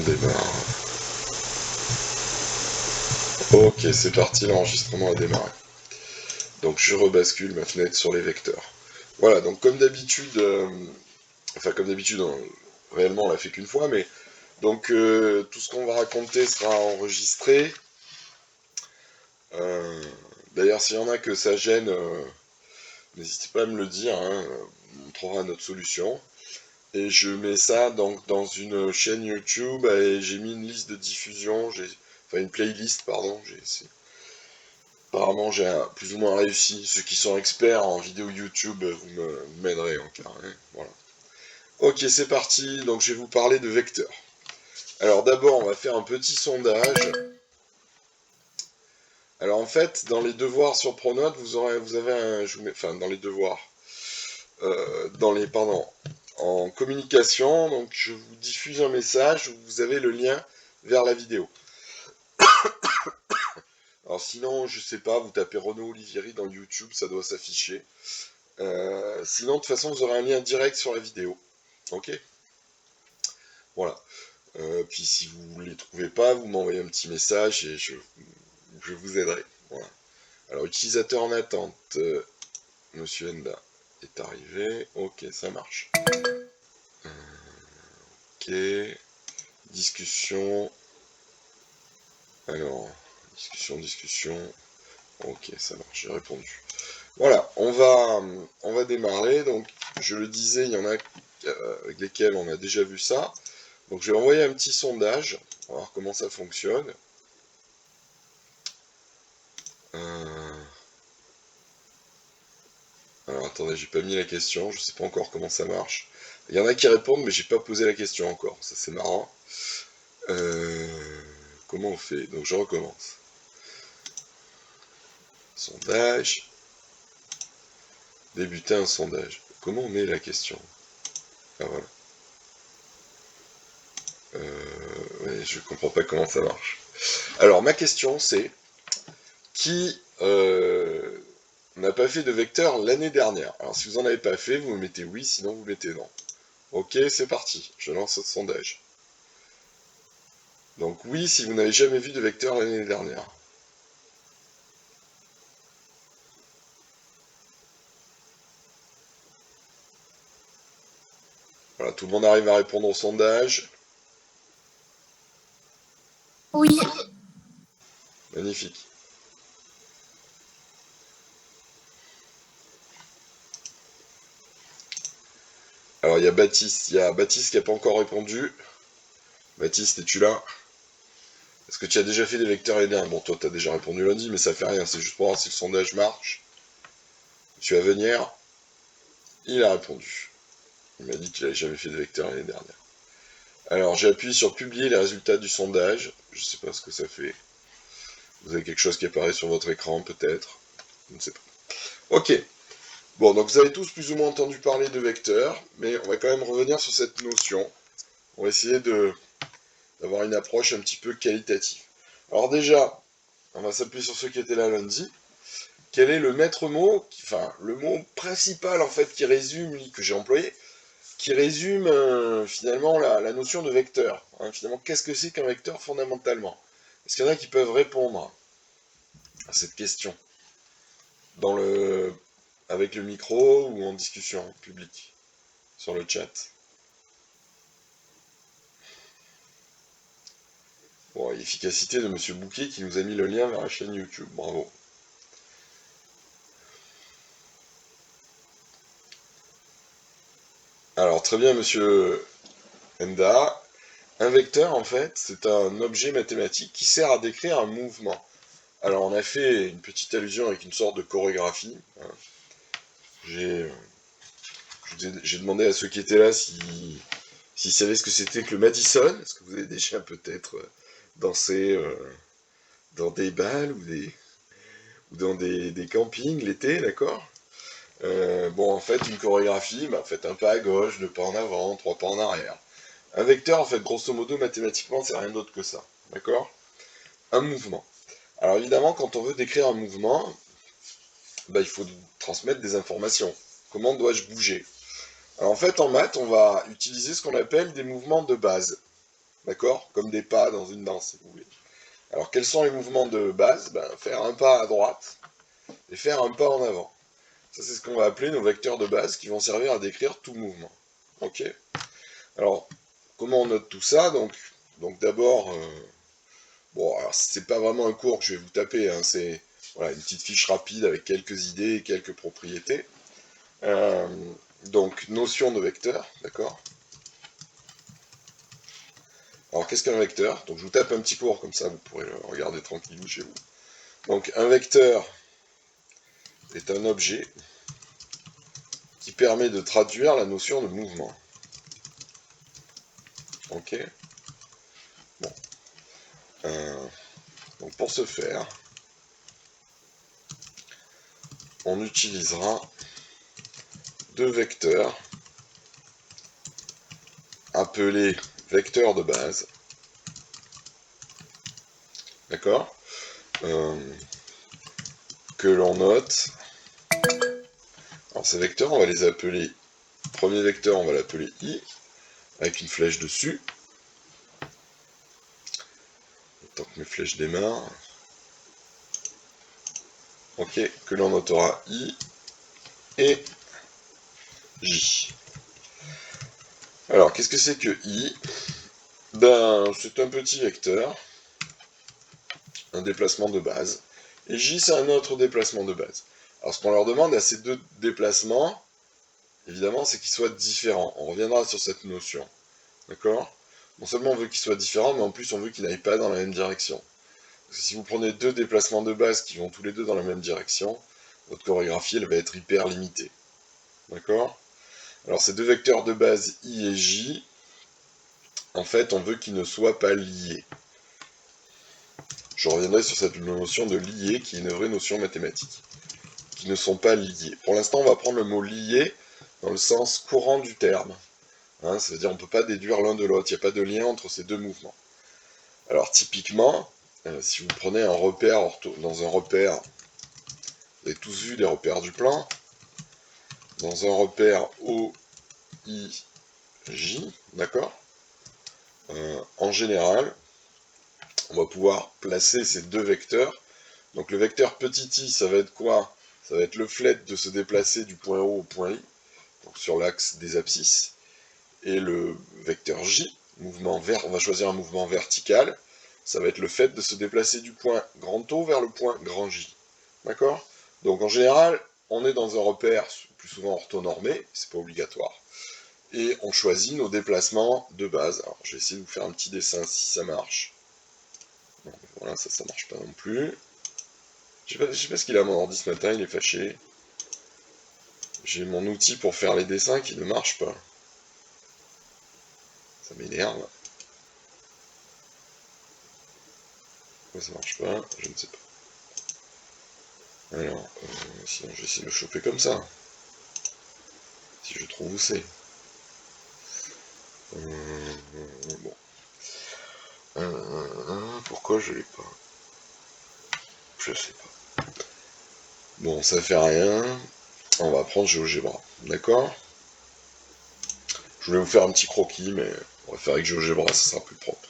On démarre. Ok, c'est parti, l'enregistrement a démarré. Donc je rebascule ma fenêtre sur les vecteurs. Voilà, donc comme d'habitude, réellement on l'a fait qu'une fois, mais donc tout ce qu'on va raconter sera enregistré. D'ailleurs, s'il y en a que ça gêne, n'hésitez pas à me le dire, hein, on trouvera notre solution. Et je mets ça donc dans une chaîne YouTube et j'ai mis une liste de diffusion, enfin une playlist, pardon. Apparemment j'ai plus ou moins réussi. Ceux qui sont experts en vidéo YouTube, vous m'aiderez en cas. Hein, voilà. Ok, c'est parti. Donc je vais vous parler de vecteurs. Alors d'abord, on va faire un petit sondage. Alors en fait, dans les devoirs sur Pronote, vous avez un, enfin dans les devoirs, en communication, donc je vous diffuse un message où vous avez le lien vers la vidéo. Alors sinon, je sais pas, vous tapez Renaud Olivieri dans YouTube, ça doit s'afficher. Sinon, de toute façon, vous aurez un lien direct sur la vidéo. Ok? Voilà. Puis si vous ne les trouvez pas, vous m'envoyez un petit message et je vous aiderai. Voilà. Alors, utilisateur en attente, Monsieur Enda est arrivé. Ok, ça marche. Ok. Discussion. Alors, discussion. Ok, ça marche, j'ai répondu. Voilà, on va démarrer. Donc, je le disais, il y en a avec lesquels on a déjà vu ça. Donc, je vais envoyer un petit sondage. On va voir comment ça fonctionne. Alors, attendez, j'ai pas mis la question. Je sais pas encore comment ça marche. Il y en a qui répondent, mais j'ai pas posé la question encore. Ça, c'est marrant. Comment on fait? Donc, je recommence. Sondage. Débuter un sondage. Comment on met la question? Ah, voilà. Ouais, je comprends pas comment ça marche. Alors, ma question, c'est qui n'a pas fait de vecteur l'année dernière? Alors, si vous n'en avez pas fait, vous me mettez oui, sinon vous mettez non. Ok, c'est parti. Je lance ce sondage. Donc, oui, si vous n'avez jamais vu de vecteur l'année dernière. Voilà, tout le monde arrive à répondre au sondage. Oui. Magnifique. Alors, il y a Baptiste. Il y a Baptiste qui n'a pas encore répondu. Baptiste, es-tu là? Est-ce que tu as déjà fait des vecteurs l'année dernière? Bon, toi, tu as déjà répondu lundi, mais ça fait rien. C'est juste pour voir si le sondage marche. Tu vas venir. Il a répondu. Il m'a dit qu'il n'avait jamais fait de vecteur l'année dernière. Alors, j'ai appuyé sur publier les résultats du sondage. Je ne sais pas ce que ça fait. Vous avez quelque chose qui apparaît sur votre écran, peut-être. Je ne sais pas. Ok. Bon, donc vous avez tous plus ou moins entendu parler de vecteurs, mais on va quand même revenir sur cette notion. On va essayer d'avoir une approche un petit peu qualitative. Alors déjà, on va s'appuyer sur ceux qui étaient là lundi. Quel est le maître mot, enfin le mot principal en fait qui résume, que j'ai employé, qui résume finalement la notion de vecteur. Hein, finalement, qu'est-ce que c'est qu'un vecteur fondamentalement? Est-ce qu'il y en a qui peuvent répondre à cette question avec le micro ou en discussion publique sur le chat? Bon, efficacité de Monsieur Bouquet qui nous a mis le lien vers la chaîne YouTube. Bravo. Alors, très bien, Monsieur Enda. Un vecteur, en fait, c'est un objet mathématique qui sert à décrire un mouvement. Alors, on a fait une petite allusion avec une sorte de chorégraphie. Hein. J'ai demandé à ceux qui étaient là s'ils savaient ce que c'était que le Madison. Est-ce que vous avez déjà peut-être dansé dans des balles ou dans des campings l'été, d'accord? Bon, en fait, une chorégraphie, faites un pas à gauche, 2 pas en avant, 3 pas en arrière. Un vecteur, en fait, grosso modo, mathématiquement, c'est rien d'autre que ça, d'accord? Un mouvement. Alors évidemment, quand on veut décrire un mouvement, il faut transmettre des informations. Comment dois-je bouger? Alors en fait, en maths, on va utiliser ce qu'on appelle des mouvements de base. d'accord? Comme des pas dans une danse, si vous voulez. Alors, quels sont les mouvements de base? Ben, faire un pas à droite et faire un pas en avant. Ça, c'est ce qu'on va appeler nos vecteurs de base qui vont servir à décrire tout mouvement. Ok? Alors, comment on note tout ça? Donc d'abord, bon, alors c'est pas vraiment un cours que je vais vous taper, hein, c'est voilà, une petite fiche rapide avec quelques idées et quelques propriétés. Euh, donc, notion de vecteur, d'accord? Alors, qu'est-ce qu'un vecteur? Donc, je vous tape un petit cours, comme ça, vous pourrez le regarder tranquillou chez vous. Donc, un vecteur est un objet qui permet de traduire la notion de mouvement. Ok? Bon. Donc, pour ce faire, on utilisera deux vecteurs appelés vecteurs de base. D'accord? Que l'on note. Alors ces vecteurs, on va les appeler, premier vecteur, on va l'appeler I, avec une flèche dessus. Tant que mes flèches démarrent. Ok, que l'on notera I et J. Alors, qu'est-ce que c'est que I? Ben, c'est un petit vecteur, un déplacement de base. Et J, c'est un autre déplacement de base. Alors, ce qu'on leur demande à ces deux déplacements, évidemment, c'est qu'ils soient différents. On reviendra sur cette notion. D'accord? Non seulement on veut qu'ils soient différents, mais en plus on veut qu'ils n'aillent pas dans la même direction. Parce que si vous prenez deux déplacements de base qui vont tous les deux dans la même direction, votre chorégraphie, elle va être hyper limitée. D'accord? Alors ces deux vecteurs de base I et J, en fait, on veut qu'ils ne soient pas liés. Je reviendrai sur cette notion de lié, qui est une vraie notion mathématique. Qui ne sont pas liés. Pour l'instant, on va prendre le mot lié dans le sens courant du terme. Hein, ça veut dire qu'on ne peut pas déduire l'un de l'autre, il n'y a pas de lien entre ces deux mouvements. Alors typiquement, si vous prenez un repère dans un repère, vous avez tous vu les repères du plan, dans un repère O, I, J, d'accord? En général, on va pouvoir placer ces deux vecteurs. Donc le vecteur petit i, ça va être quoi? Ça va être le flet de se déplacer du point O au point I, donc sur l'axe des abscisses. Et le vecteur J, mouvement vert, on va choisir un mouvement vertical, ça va être le fait de se déplacer du point grand O vers le point grand J. D'accord? Donc en général, on est dans un repère plus souvent orthonormé, c'est pas obligatoire. Et on choisit nos déplacements de base. Alors je vais essayer de vous faire un petit dessin si ça marche. Bon, voilà, ça marche pas non plus. Je sais pas ce qu'il a mon ordi ce matin, il est fâché. J'ai mon outil pour faire les dessins qui ne marche pas. Ça m'énerve. Pourquoi ça marche pas? Je ne sais pas. Alors, sinon je vais essayer de le choper comme ça. Si je trouve où c'est. Bon. Pourquoi je l'ai pas? Je sais pas. Bon, ça fait rien. On va prendre GeoGebra. D'accord? Je voulais vous faire un petit croquis, mais on va faire avec GeoGebra, ça sera plus propre.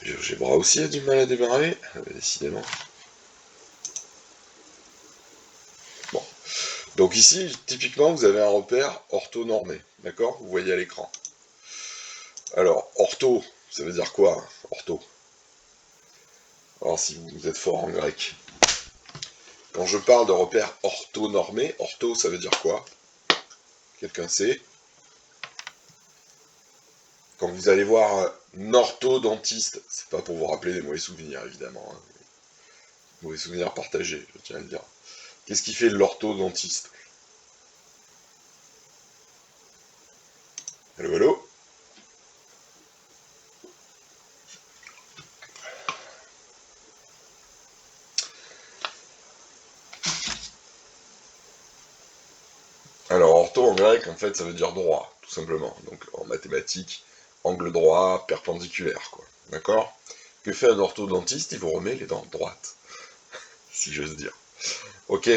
GeoGebra aussi a du mal à démarrer, décidément. Bon. Donc ici, typiquement, vous avez un repère orthonormé. D'accord? Vous voyez à l'écran. Alors, ortho, ça veut dire quoi, ortho? Alors, si vous êtes fort en grec. Quand je parle de repère orthonormé, ortho, ça veut dire quoi? Quelqu'un sait? Quand vous allez voir un orthodontiste, c'est pas pour vous rappeler des mauvais souvenirs, évidemment. Hein. Mauvais souvenirs partagés, je tiens à le dire. Qu'est-ce qui fait l'orthodontiste? Allô, allô? Alors, ortho en grec, en fait, ça veut dire droit, tout simplement. Donc, en mathématiques, angle droit, perpendiculaire, quoi. D'accord? Que fait un orthodontiste? Il vous remet les dents droites, si j'ose dire. Ok?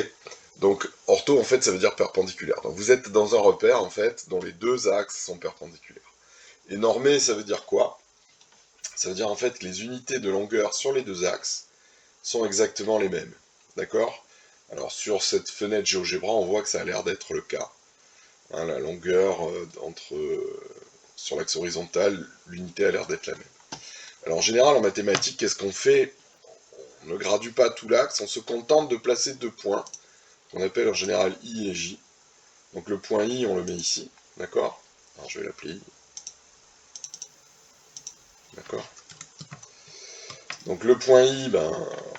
Donc, ortho, en fait, ça veut dire perpendiculaire. Donc, vous êtes dans un repère, en fait, dont les deux axes sont perpendiculaires. Et normé, ça veut dire quoi? Ça veut dire, en fait, que les unités de longueur sur les deux axes sont exactement les mêmes. D'accord? Alors, sur cette fenêtre GeoGebra, on voit que ça a l'air d'être le cas. Hein, la longueur sur l'axe horizontal, l'unité a l'air d'être la même. Alors, en général, en mathématiques, qu'est-ce qu'on fait? On ne gradue pas tout l'axe, on se contente de placer deux points, qu'on appelle en général I et J. Donc le point I, on le met ici, d'accord? Alors je vais l'appeler I, d'accord? Donc le point I,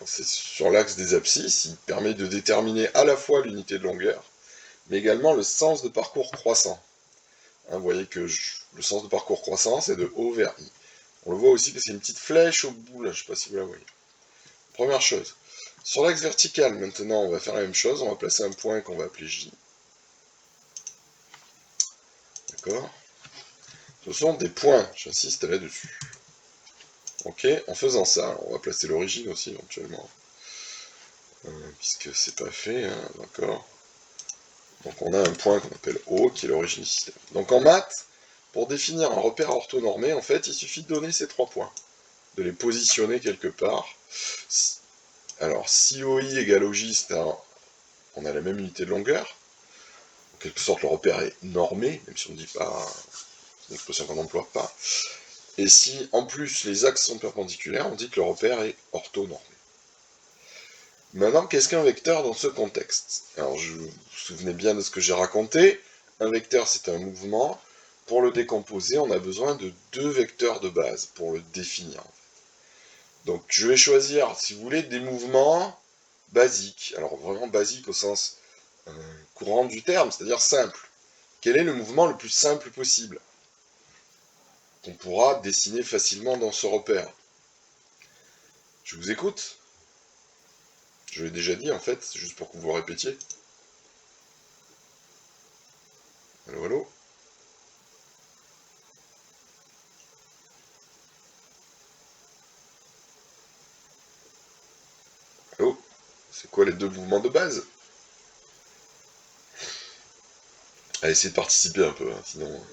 c'est sur l'axe des abscisses, il permet de déterminer à la fois l'unité de longueur, mais également le sens de parcours croissant. Hein, vous voyez que le sens de parcours croissant, c'est de O vers I. On le voit aussi parce qu'il y a une petite flèche au bout, là, je ne sais pas si vous la voyez. Première chose. Sur l'axe vertical, maintenant, on va faire la même chose, on va placer un point qu'on va appeler J. D'accord? Ce sont des points, j'insiste là-dessus. Ok, en faisant ça, on va placer l'origine aussi éventuellement, puisque c'est pas fait, hein, d'accord. Donc on a un point qu'on appelle O, qui est l'origine du système. Donc en maths, pour définir un repère orthonormé, en fait, il suffit de donner ces trois points, de les positionner quelque part. Alors, si OI égale OJ, on a la même unité de longueur. En quelque sorte, le repère est normé, même si on ne dit pas, c'est une expression qu'on n'emploie pas. Et si, en plus, les axes sont perpendiculaires, on dit que le repère est orthonormé. Maintenant, qu'est-ce qu'un vecteur dans ce contexte? Alors, vous vous souvenez bien de ce que j'ai raconté. Un vecteur, c'est un mouvement. Pour le décomposer, on a besoin de deux vecteurs de base pour le définir. Donc, je vais choisir, si vous voulez, des mouvements basiques. Alors, vraiment basiques au sens courant du terme, c'est-à-dire simple. Quel est le mouvement le plus simple possible qu'on pourra dessiner facilement dans ce repère? Je vous écoute. Je l'ai déjà dit, en fait, c'est juste pour que vous le répétiez. Allô, allô? Allô? C'est quoi les deux mouvements de base? À essayer de participer un peu, hein, sinon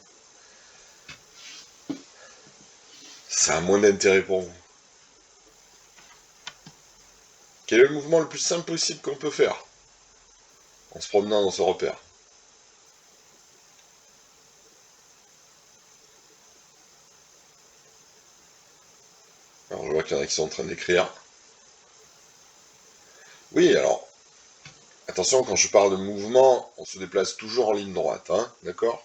ça a moins d'intérêt pour vous. Quel est le mouvement le plus simple possible qu'on peut faire en se promenant dans ce repère? Alors je vois qu'il y en a qui sont en train d'écrire. Oui, alors, attention, quand je parle de mouvement, on se déplace toujours en ligne droite, hein, d'accord?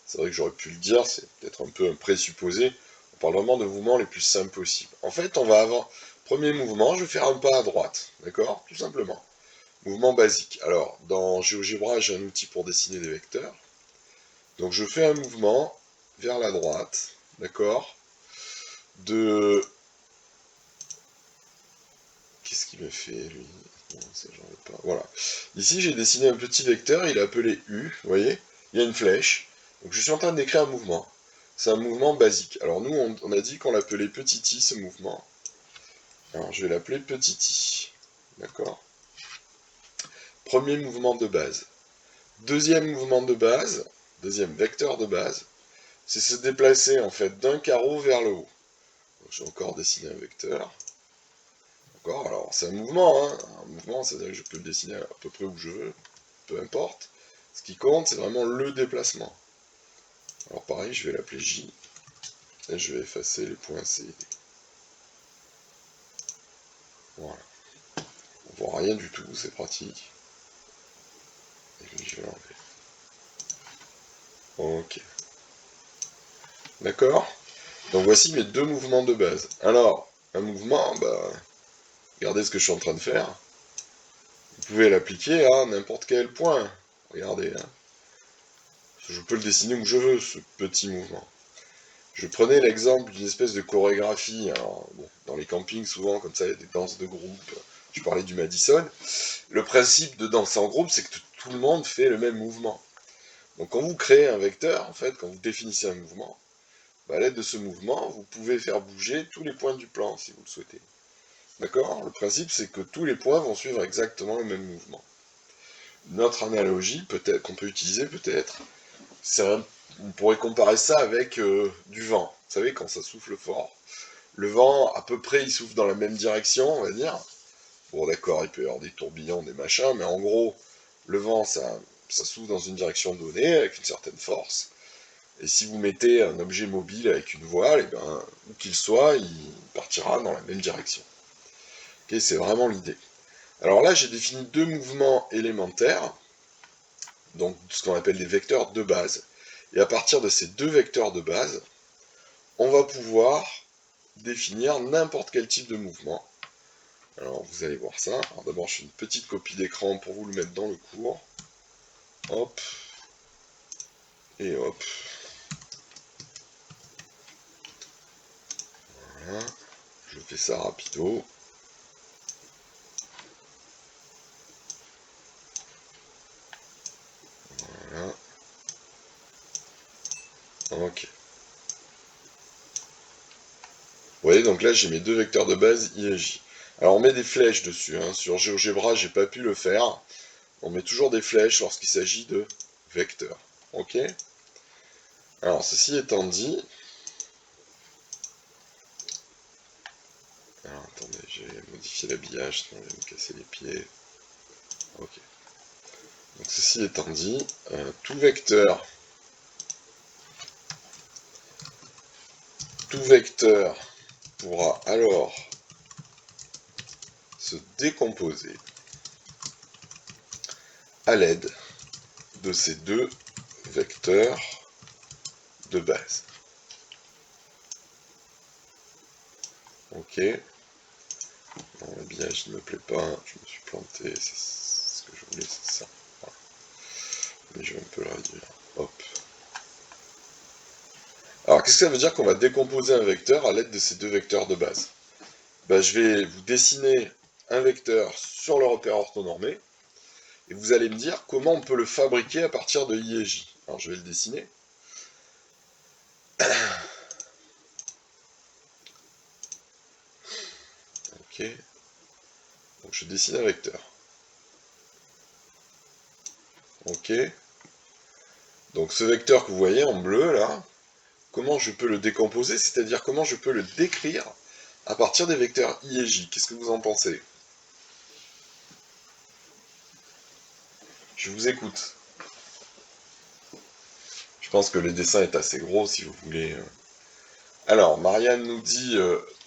C'est vrai que j'aurais pu le dire, c'est peut-être un peu un présupposé. On parle vraiment de mouvements les plus simples possibles. En fait, on va avoir... Premier mouvement, je vais faire un pas à droite, d'accord? Tout simplement. Mouvement basique. Alors, dans GeoGebra, j'ai un outil pour dessiner des vecteurs. Donc je fais un mouvement vers la droite, d'accord? De... Qu'est-ce qu'il me fait, lui? Non, ça, j'en veux pas. Voilà. Ici, j'ai dessiné un petit vecteur, il est appelé U, vous voyez? Il y a une flèche. Donc je suis en train d'écrire un mouvement. C'est un mouvement basique. Alors nous, on a dit qu'on l'appelait petit i, ce mouvement. Alors je vais l'appeler petit i. D'accord? Premier mouvement de base. Deuxième mouvement de base, deuxième vecteur de base, c'est se déplacer en fait d'un carreau vers le haut. Je vais encore dessiner un vecteur. D'accord? Alors c'est un mouvement, hein. Un mouvement, c'est-à-dire que je peux le dessiner à peu près où je veux, peu importe. Ce qui compte, c'est vraiment le déplacement. Alors pareil, je vais l'appeler J, et je vais effacer les points C et D. Voilà. On voit rien du tout, c'est pratique. Et puis je vais l'enlever. Ok. D'accord? Donc voici mes deux mouvements de base. Alors, un mouvement, regardez ce que je suis en train de faire. Vous pouvez l'appliquer à n'importe quel point. Regardez, hein. Je peux le dessiner où je veux, ce petit mouvement. Je prenais l'exemple d'une espèce de chorégraphie. Alors, bon, dans les campings, souvent, comme ça, il y a des danses de groupe. Je parlais du Madison. Le principe de danse en groupe, c'est que tout le monde fait le même mouvement. Donc quand vous créez un vecteur, en fait, quand vous définissez un mouvement, à l'aide de ce mouvement, vous pouvez faire bouger tous les points du plan, si vous le souhaitez. D'accord? Le principe, c'est que tous les points vont suivre exactement le même mouvement. Notre analogie, peut-être qu'on peut utiliser, peut-être, on pourrait comparer ça avec du vent. Vous savez, quand ça souffle fort, le vent, à peu près, il souffle dans la même direction, on va dire. Bon, d'accord, il peut y avoir des tourbillons, des machins, mais en gros, le vent, ça souffle dans une direction donnée, avec une certaine force. Et si vous mettez un objet mobile avec une voile, et ben, où qu'il soit, il partira dans la même direction. Ok, c'est vraiment l'idée. Alors là, j'ai défini deux mouvements élémentaires, donc ce qu'on appelle des vecteurs de base. Et à partir de ces deux vecteurs de base, on va pouvoir définir n'importe quel type de mouvement. Alors vous allez voir ça. Alors d'abord, je fais une petite copie d'écran pour vous le mettre dans le cours. Hop. Et hop. Voilà. Je fais ça rapido. Voilà. Ok. Vous voyez, donc là, j'ai mes deux vecteurs de base I et J. Alors on met des flèches dessus. Hein. Sur GeoGebra, j'ai pas pu le faire. On met toujours des flèches lorsqu'il s'agit de vecteurs. Ok. Alors, ceci étant dit... Alors, attendez, j'ai modifié l'habillage, sinon je vais me casser les pieds. Ok. Donc, ceci étant dit, tout vecteur pourra alors se décomposer à l'aide de ces deux vecteurs de base. Ok. Non, l'habillage ne me plaît pas, je me suis planté, c'est ce que je voulais, c'est ça. Voilà. Mais je vais un peu le réduire. Hop. Alors, qu'est-ce que ça veut dire qu'on va décomposer un vecteur à l'aide de ces deux vecteurs de base? Ben, je vais vous dessiner un vecteur sur le repère orthonormé, et vous allez me dire comment on peut le fabriquer à partir de I et J. Alors, je vais le dessiner. Ok. Donc, je dessine un vecteur. Ok. Donc, ce vecteur que vous voyez en bleu, là, comment je peux le décomposer, c'est-à-dire comment je peux le décrire à partir des vecteurs I et J. Qu'est-ce que vous en pensez? Je vous écoute. Je pense que le dessin est assez gros si vous voulez. Alors, Marianne nous dit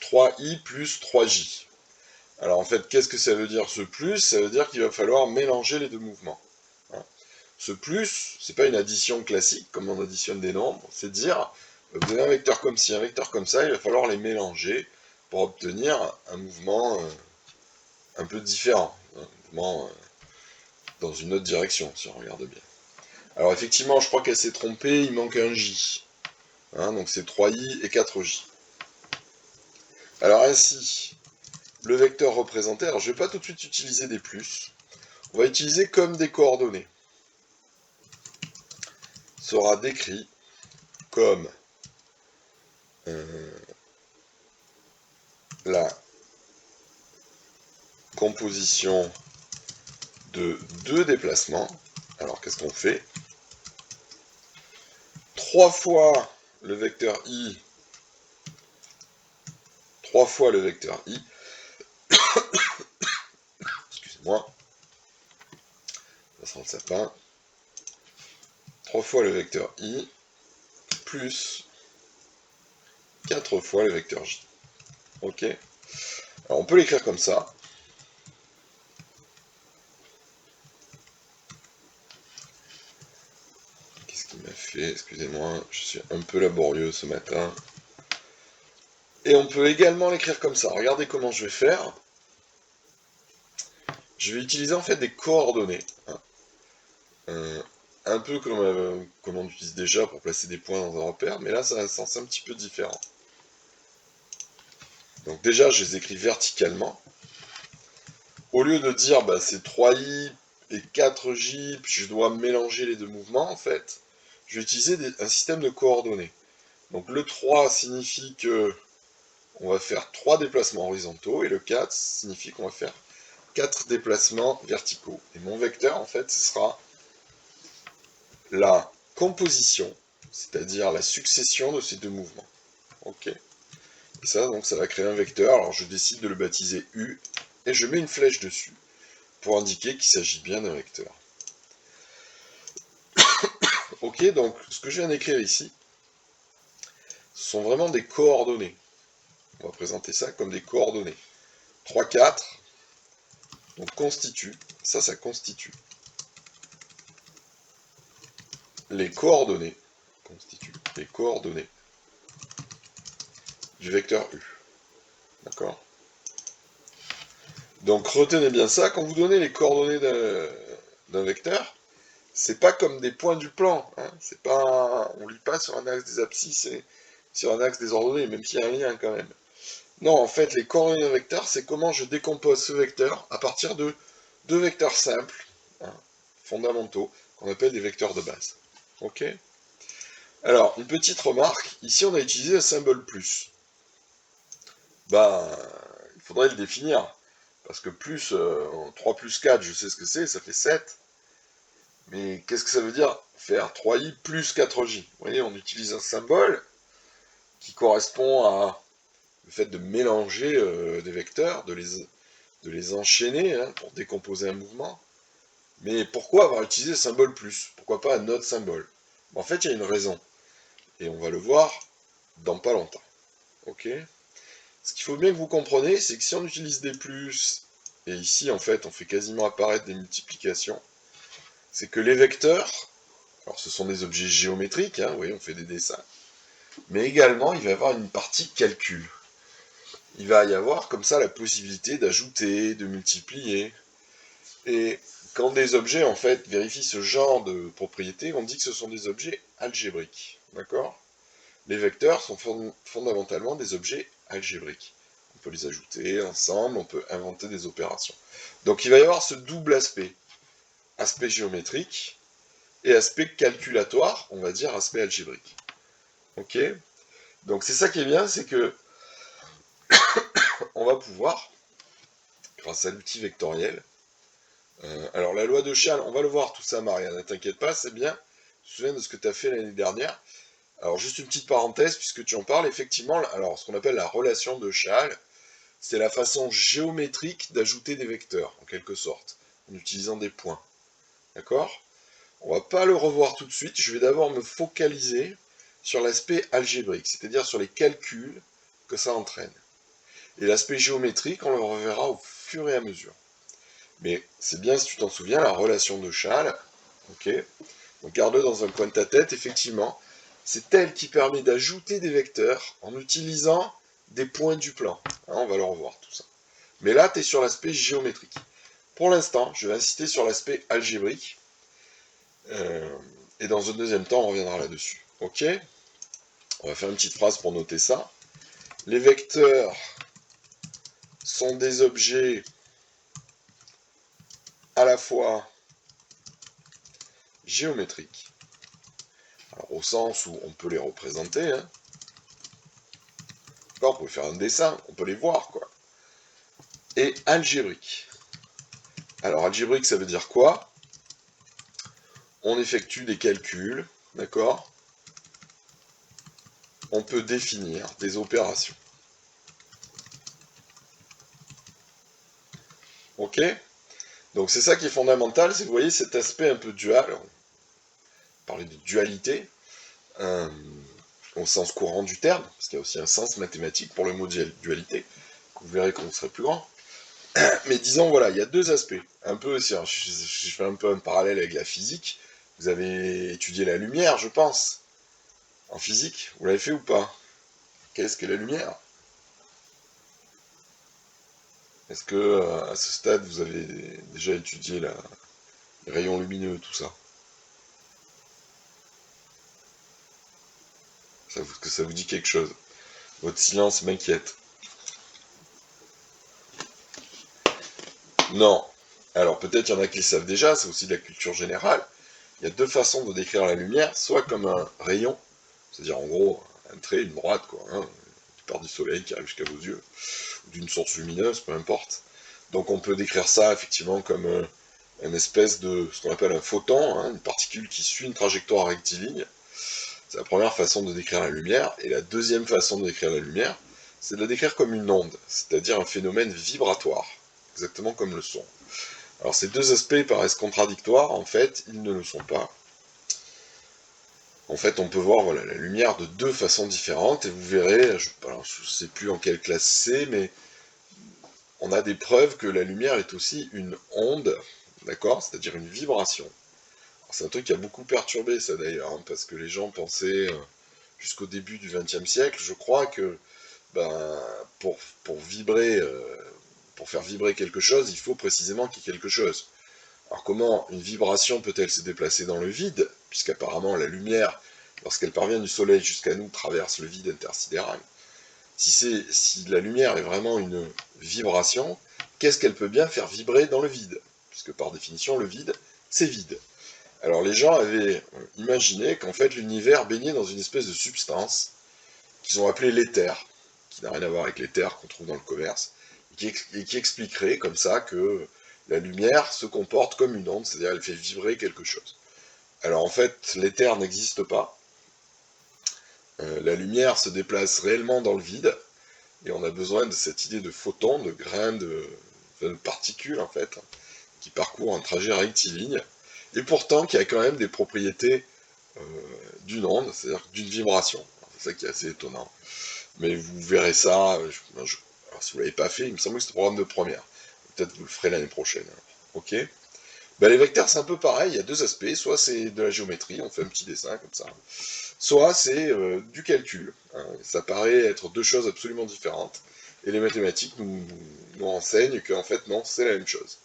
3i plus 3j. Alors en fait, qu'est-ce que ça veut dire ce plus? Ça veut dire qu'il va falloir mélanger les deux mouvements. Hein. Ce plus, c'est pas une addition classique, comme on additionne des nombres, c'est dire, vous avez un vecteur comme ci, un vecteur comme ça, il va falloir les mélanger pour obtenir un mouvement un peu différent, un mouvement dans une autre direction, si on regarde bien. Alors effectivement, je crois qu'elle s'est trompée, il manque un J. Hein, donc c'est 3i et 4j. Alors ainsi, le vecteur représenté, alors je ne vais pas tout de suite utiliser des plus, on va utiliser comme des coordonnées. Sera décrit comme la composition de deux déplacements. Alors qu'est-ce qu'on fait? 3 fois le vecteur i, 3 fois le vecteur i, excusez-moi, ça sera le sapin, 3 fois le vecteur i, plus 4 fois le vecteur j. Ok? Alors on peut l'écrire comme ça. Qu'est-ce qu'il m'a fait? Excusez-moi, je suis un peu laborieux ce matin. Et on peut également l'écrire comme ça. Regardez comment je vais faire. Je vais utiliser en fait des coordonnées. Hein. Un peu comme on utilise déjà pour placer des points dans un repère, mais là ça a un sens un petit peu différent. Donc déjà je les écris verticalement. Au lieu de dire bah, c'est 3i et 4j, puis je dois mélanger les deux mouvements en fait, je vais utiliser un système de coordonnées. Donc le 3 signifie que on va faire 3 déplacements horizontaux, et le 4 signifie qu'on va faire 4 déplacements verticaux. Et mon vecteur, en fait, ce sera la composition, c'est-à-dire la succession de ces deux mouvements. Ok. Et ça, donc, ça va créer un vecteur. Alors, je décide de le baptiser U, et je mets une flèche dessus, pour indiquer qu'il s'agit bien d'un vecteur. Ok, donc, ce que je viens d'écrire ici, ce sont vraiment des coordonnées. On va présenter ça comme des coordonnées. 3, 4, donc constitue, ça constitue les coordonnées, du vecteur U. D'accord? Donc retenez bien ça, quand vous donnez les coordonnées d'un vecteur, c'est pas comme des points du plan, hein. C'est pas, on lit pas sur un axe des abscisses et sur un axe des ordonnées, même s'il y a un lien quand même. Non, en fait, les coordonnées d'un vecteur, c'est comment je décompose ce vecteur à partir de deux vecteurs simples, hein, fondamentaux, qu'on appelle des vecteurs de base. Ok? Alors, une petite remarque, ici on a utilisé le symbole plus. Ben, il faudrait le définir, parce que plus, 3 plus 4, je sais ce que c'est, ça fait 7. Mais qu'est-ce que ça veut dire faire 3i plus 4j? Vous voyez, on utilise un symbole qui correspond à le fait de mélanger des vecteurs, de les enchaîner, hein, pour décomposer un mouvement. Mais pourquoi avoir utilisé le symbole plus? Pourquoi pas un autre symbole? En fait, il y a une raison. Et on va le voir dans pas longtemps. Ok? Ce qu'il faut bien que vous compreniez, c'est que si on utilise des plus, et ici en fait on fait quasiment apparaître des multiplications, c'est que les vecteurs, alors ce sont des objets géométriques, hein, vous voyez, on fait des dessins, mais également il va y avoir une partie calcul. Il va y avoir comme ça la possibilité d'ajouter, de multiplier, et quand des objets en fait vérifient ce genre de propriétés, on dit que ce sont des objets algébriques, d'accord? Les vecteurs sont fondamentalement des objets algébriques. On peut les ajouter ensemble, on peut inventer des opérations. Donc il va y avoir ce double aspect. Aspect géométrique et aspect calculatoire, on va dire aspect algébrique. Ok? Donc c'est ça qui est bien, c'est que on va pouvoir, grâce à l'outil vectoriel, alors la loi de Charles, on va le voir tout ça, Maria, ne t'inquiète pas, c'est bien. Je me souviens de ce que tu as fait l'année dernière. Alors juste une petite parenthèse, puisque tu en parles, effectivement, alors ce qu'on appelle la relation de Charles, c'est la façon géométrique d'ajouter des vecteurs, en quelque sorte, en utilisant des points. D'accord? On va pas le revoir tout de suite, je vais d'abord me focaliser sur l'aspect algébrique, c'est-à-dire sur les calculs que ça entraîne. Et l'aspect géométrique, on le reverra au fur et à mesure. Mais c'est bien, si tu t'en souviens, la relation de Charles, ok? Donc garde-le dans un coin de ta tête, effectivement, c'est elle qui permet d'ajouter des vecteurs en utilisant des points du plan. Hein, on va le revoir tout ça. Mais là, tu es sur l'aspect géométrique. Pour l'instant, je vais insister sur l'aspect algébrique. Et dans un deuxième temps, on reviendra là-dessus. Ok? On va faire une petite phrase pour noter ça. Les vecteurs sont des objets à la fois géométriques, alors au sens où on peut les représenter, hein. On peut faire un dessin, on peut les voir, quoi. Et algébriques. Alors algébrique, ça veut dire quoi? On effectue des calculs, d'accord? On peut définir des opérations. Ok? Donc c'est ça qui est fondamental, c'est que vous voyez cet aspect un peu dual, on parlait de dualité, au sens courant du terme, parce qu'il y a aussi un sens mathématique pour le mot dualité, vous verrez quand vous serez plus grand. Mais disons, voilà, il y a deux aspects. Un peu, je fais un peu un parallèle avec la physique. Vous avez étudié la lumière, je pense, en physique. Vous l'avez fait ou pas? Qu'est-ce que la lumière? Est-ce que, à ce stade, vous avez déjà étudié les rayons lumineux, tout ça? Que ça vous dit quelque chose? Votre silence m'inquiète. Non. Alors, peut-être il y en a qui le savent déjà, c'est aussi de la culture générale. Il y a deux façons de décrire la lumière, soit comme un rayon, c'est-à-dire en gros un trait, une droite, quoi, hein, qui part du soleil, qui arrive jusqu'à vos yeux, ou d'une source lumineuse, peu importe. Donc on peut décrire ça effectivement comme une espèce de ce qu'on appelle un photon, hein, une particule qui suit une trajectoire rectiligne. C'est la première façon de décrire la lumière. Et la deuxième façon de décrire la lumière, c'est de la décrire comme une onde, c'est-à-dire un phénomène vibratoire, exactement comme le son. Alors ces deux aspects paraissent contradictoires, en fait, ils ne le sont pas. En fait, on peut voir voilà, la lumière de deux façons différentes, et vous verrez, je ne sais plus en quelle classe c'est, mais on a des preuves que la lumière est aussi une onde, d'accord, c'est-à-dire une vibration. C'est un truc qui a beaucoup perturbé ça d'ailleurs, hein, parce que les gens pensaient, jusqu'au début du XXe siècle, je crois que ben, pour vibrer, pour faire vibrer quelque chose, il faut précisément qu'il y ait quelque chose. Alors comment une vibration peut-elle se déplacer dans le vide, puisqu'apparemment la lumière, lorsqu'elle parvient du Soleil jusqu'à nous, traverse le vide intersidéral. Si la lumière est vraiment une vibration, qu'est-ce qu'elle peut bien faire vibrer dans le vide? Puisque par définition, le vide, c'est vide. Alors les gens avaient imaginé qu'en fait l'univers baignait dans une espèce de substance qu'ils ont appelée l'éther, qui n'a rien à voir avec l'éther qu'on trouve dans le commerce, et qui expliquerait comme ça que la lumière se comporte comme une onde, c'est-à-dire elle fait vibrer quelque chose. Alors en fait, l'éther n'existe pas. La lumière se déplace réellement dans le vide, et on a besoin de cette idée de photon, de grains, de particules en fait, qui parcourent un trajet rectiligne, et pourtant qui a quand même des propriétés euh, d'une onde, c'est-à-dire d'une vibration. C'est ça qui est assez étonnant. Mais vous verrez ça, alors si vous ne l'avez pas fait, il me semble que c'est le programme de première. Peut-être vous le ferez l'année prochaine. Alors. Ok. Ben, les vecteurs, c'est un peu pareil, il y a deux aspects. Soit c'est de la géométrie, on fait un petit dessin comme ça. Soit c'est du calcul. Hein. Ça paraît être deux choses absolument différentes. Et les mathématiques nous renseignent qu'en fait, non, c'est la même chose.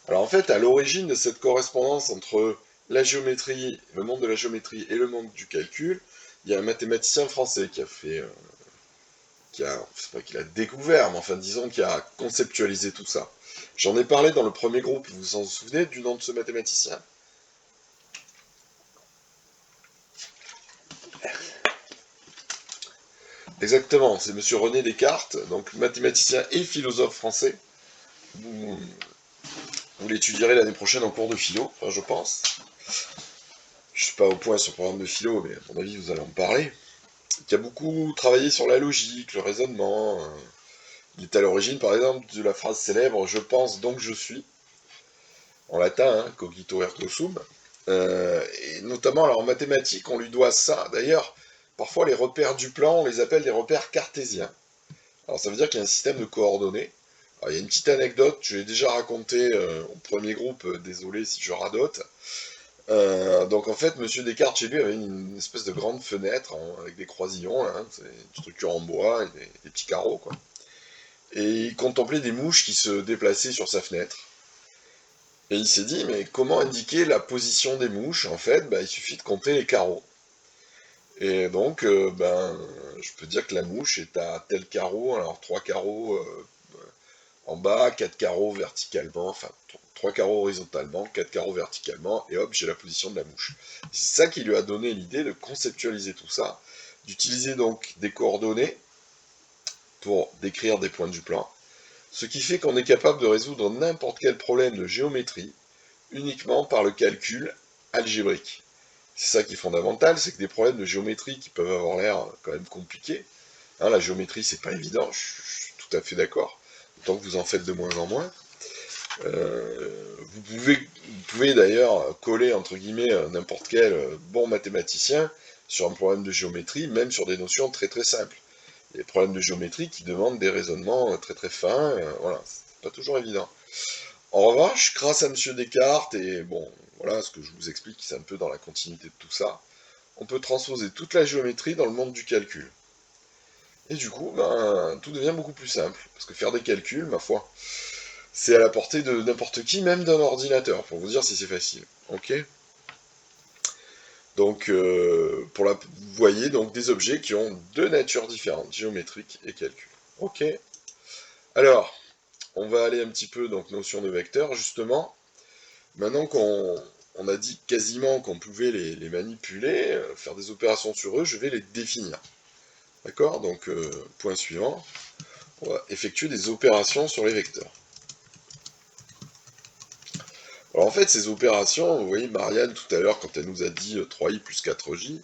Alors en fait, à l'origine de cette correspondance entre la géométrie, le monde de la géométrie et le monde du calcul, il y a un mathématicien français qui a fait, c'est pas qu'il a découvert, mais enfin disons qui a conceptualisé tout ça. J'en ai parlé dans le premier groupe, vous vous en souvenez du nom de ce mathématicien? Exactement, c'est monsieur René Descartes, donc mathématicien et philosophe français. Vous, vous l'étudierez l'année prochaine en cours de philo, enfin, je pense. Je suis pas au point sur le programme de philo, mais à mon avis vous allez en parler. Qui a beaucoup travaillé sur la logique, le raisonnement. Il est à l'origine, par exemple, de la phrase célèbre « Je pense donc je suis », en latin, hein, cogito ergo sum. Et notamment, alors en mathématiques, on lui doit ça. D'ailleurs, parfois les repères du plan, on les appelle des repères cartésiens. Alors ça veut dire qu'il y a un système de coordonnées. Alors, il y a une petite anecdote, je l'ai déjà racontée au premier groupe, désolé si je radote. Donc en fait, Monsieur Descartes chez lui avait une espèce de grande fenêtre avec des croisillons, hein, c'est une structure en bois et des petits carreaux, quoi. Et il contemplait des mouches qui se déplaçaient sur sa fenêtre. Et il s'est dit, mais comment indiquer la position des mouches? En fait, bah, il suffit de compter les carreaux. Et donc, je peux dire que la mouche est à tel carreau, alors 3 carreaux en bas, 4 carreaux verticalement, enfin 3 carreaux horizontalement, 4 carreaux verticalement, et hop, j'ai la position de la mouche. C'est ça qui lui a donné l'idée de conceptualiser tout ça, d'utiliser donc des coordonnées pour décrire des points du plan, ce qui fait qu'on est capable de résoudre n'importe quel problème de géométrie uniquement par le calcul algébrique. C'est ça qui est fondamental, c'est que des problèmes de géométrie qui peuvent avoir l'air quand même compliqués, hein, la géométrie c'est pas évident, je suis tout à fait d'accord, tant que vous en faites de moins en moins. Vous pouvez d'ailleurs coller entre guillemets n'importe quel bon mathématicien sur un problème de géométrie, même sur des notions très très simples. Il y a des problèmes de géométrie qui demandent des raisonnements très très fins, voilà, c'est pas toujours évident. En revanche, grâce à M. Descartes, et bon, voilà, ce que je vous explique, c'est un peu dans la continuité de tout ça, on peut transposer toute la géométrie dans le monde du calcul. Et du coup, tout devient beaucoup plus simple, parce que faire des calculs, ma foi, c'est à la portée de n'importe qui, même d'un ordinateur, pour vous dire si c'est facile. Ok? Donc, vous voyez donc des objets qui ont deux natures différentes, géométrique et calcul. Ok? Alors, on va aller un petit peu, donc, notion de vecteur, justement. Maintenant qu'on a dit quasiment qu'on pouvait les manipuler, faire des opérations sur eux, je vais les définir. D'accord? Donc, point suivant, on va effectuer des opérations sur les vecteurs. Alors en fait, ces opérations, vous voyez, Marianne, tout à l'heure, quand elle nous a dit 3i plus 4j,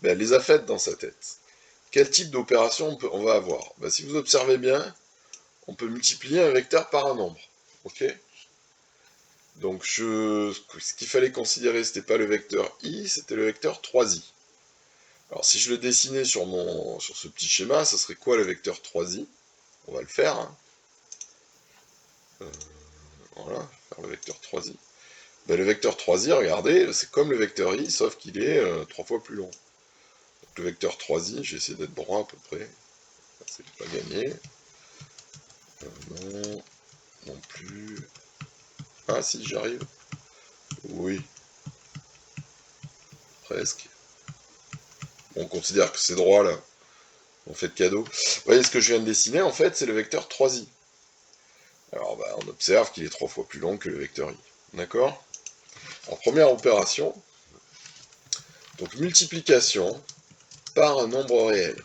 ben, elle les a faites dans sa tête. Quel type d'opération on va avoir? Ben, si vous observez bien, on peut multiplier un vecteur par un nombre. Ok? Donc ce qu'il fallait considérer, c'était pas le vecteur i, c'était le vecteur 3i. Alors si je le dessinais sur ce petit schéma, ça serait quoi le vecteur 3i? On va le faire. Hein. Voilà, faire le vecteur 3i. Ben, le vecteur 3i, regardez, c'est comme le vecteur i, sauf qu'il est 3 fois plus long. Donc le vecteur 3i, j'ai essayé d'être droit à peu près. C'est pas gagné. Non, non plus. Ah si, j'arrive. Oui, presque. On considère que c'est droit là. On fait de cadeau. Vous voyez ce que je viens de dessiner, en fait, c'est le vecteur 3i. Alors, bah, on observe qu'il est 3 fois plus long que le vecteur i. D'accord? En première opération, donc multiplication par un nombre réel.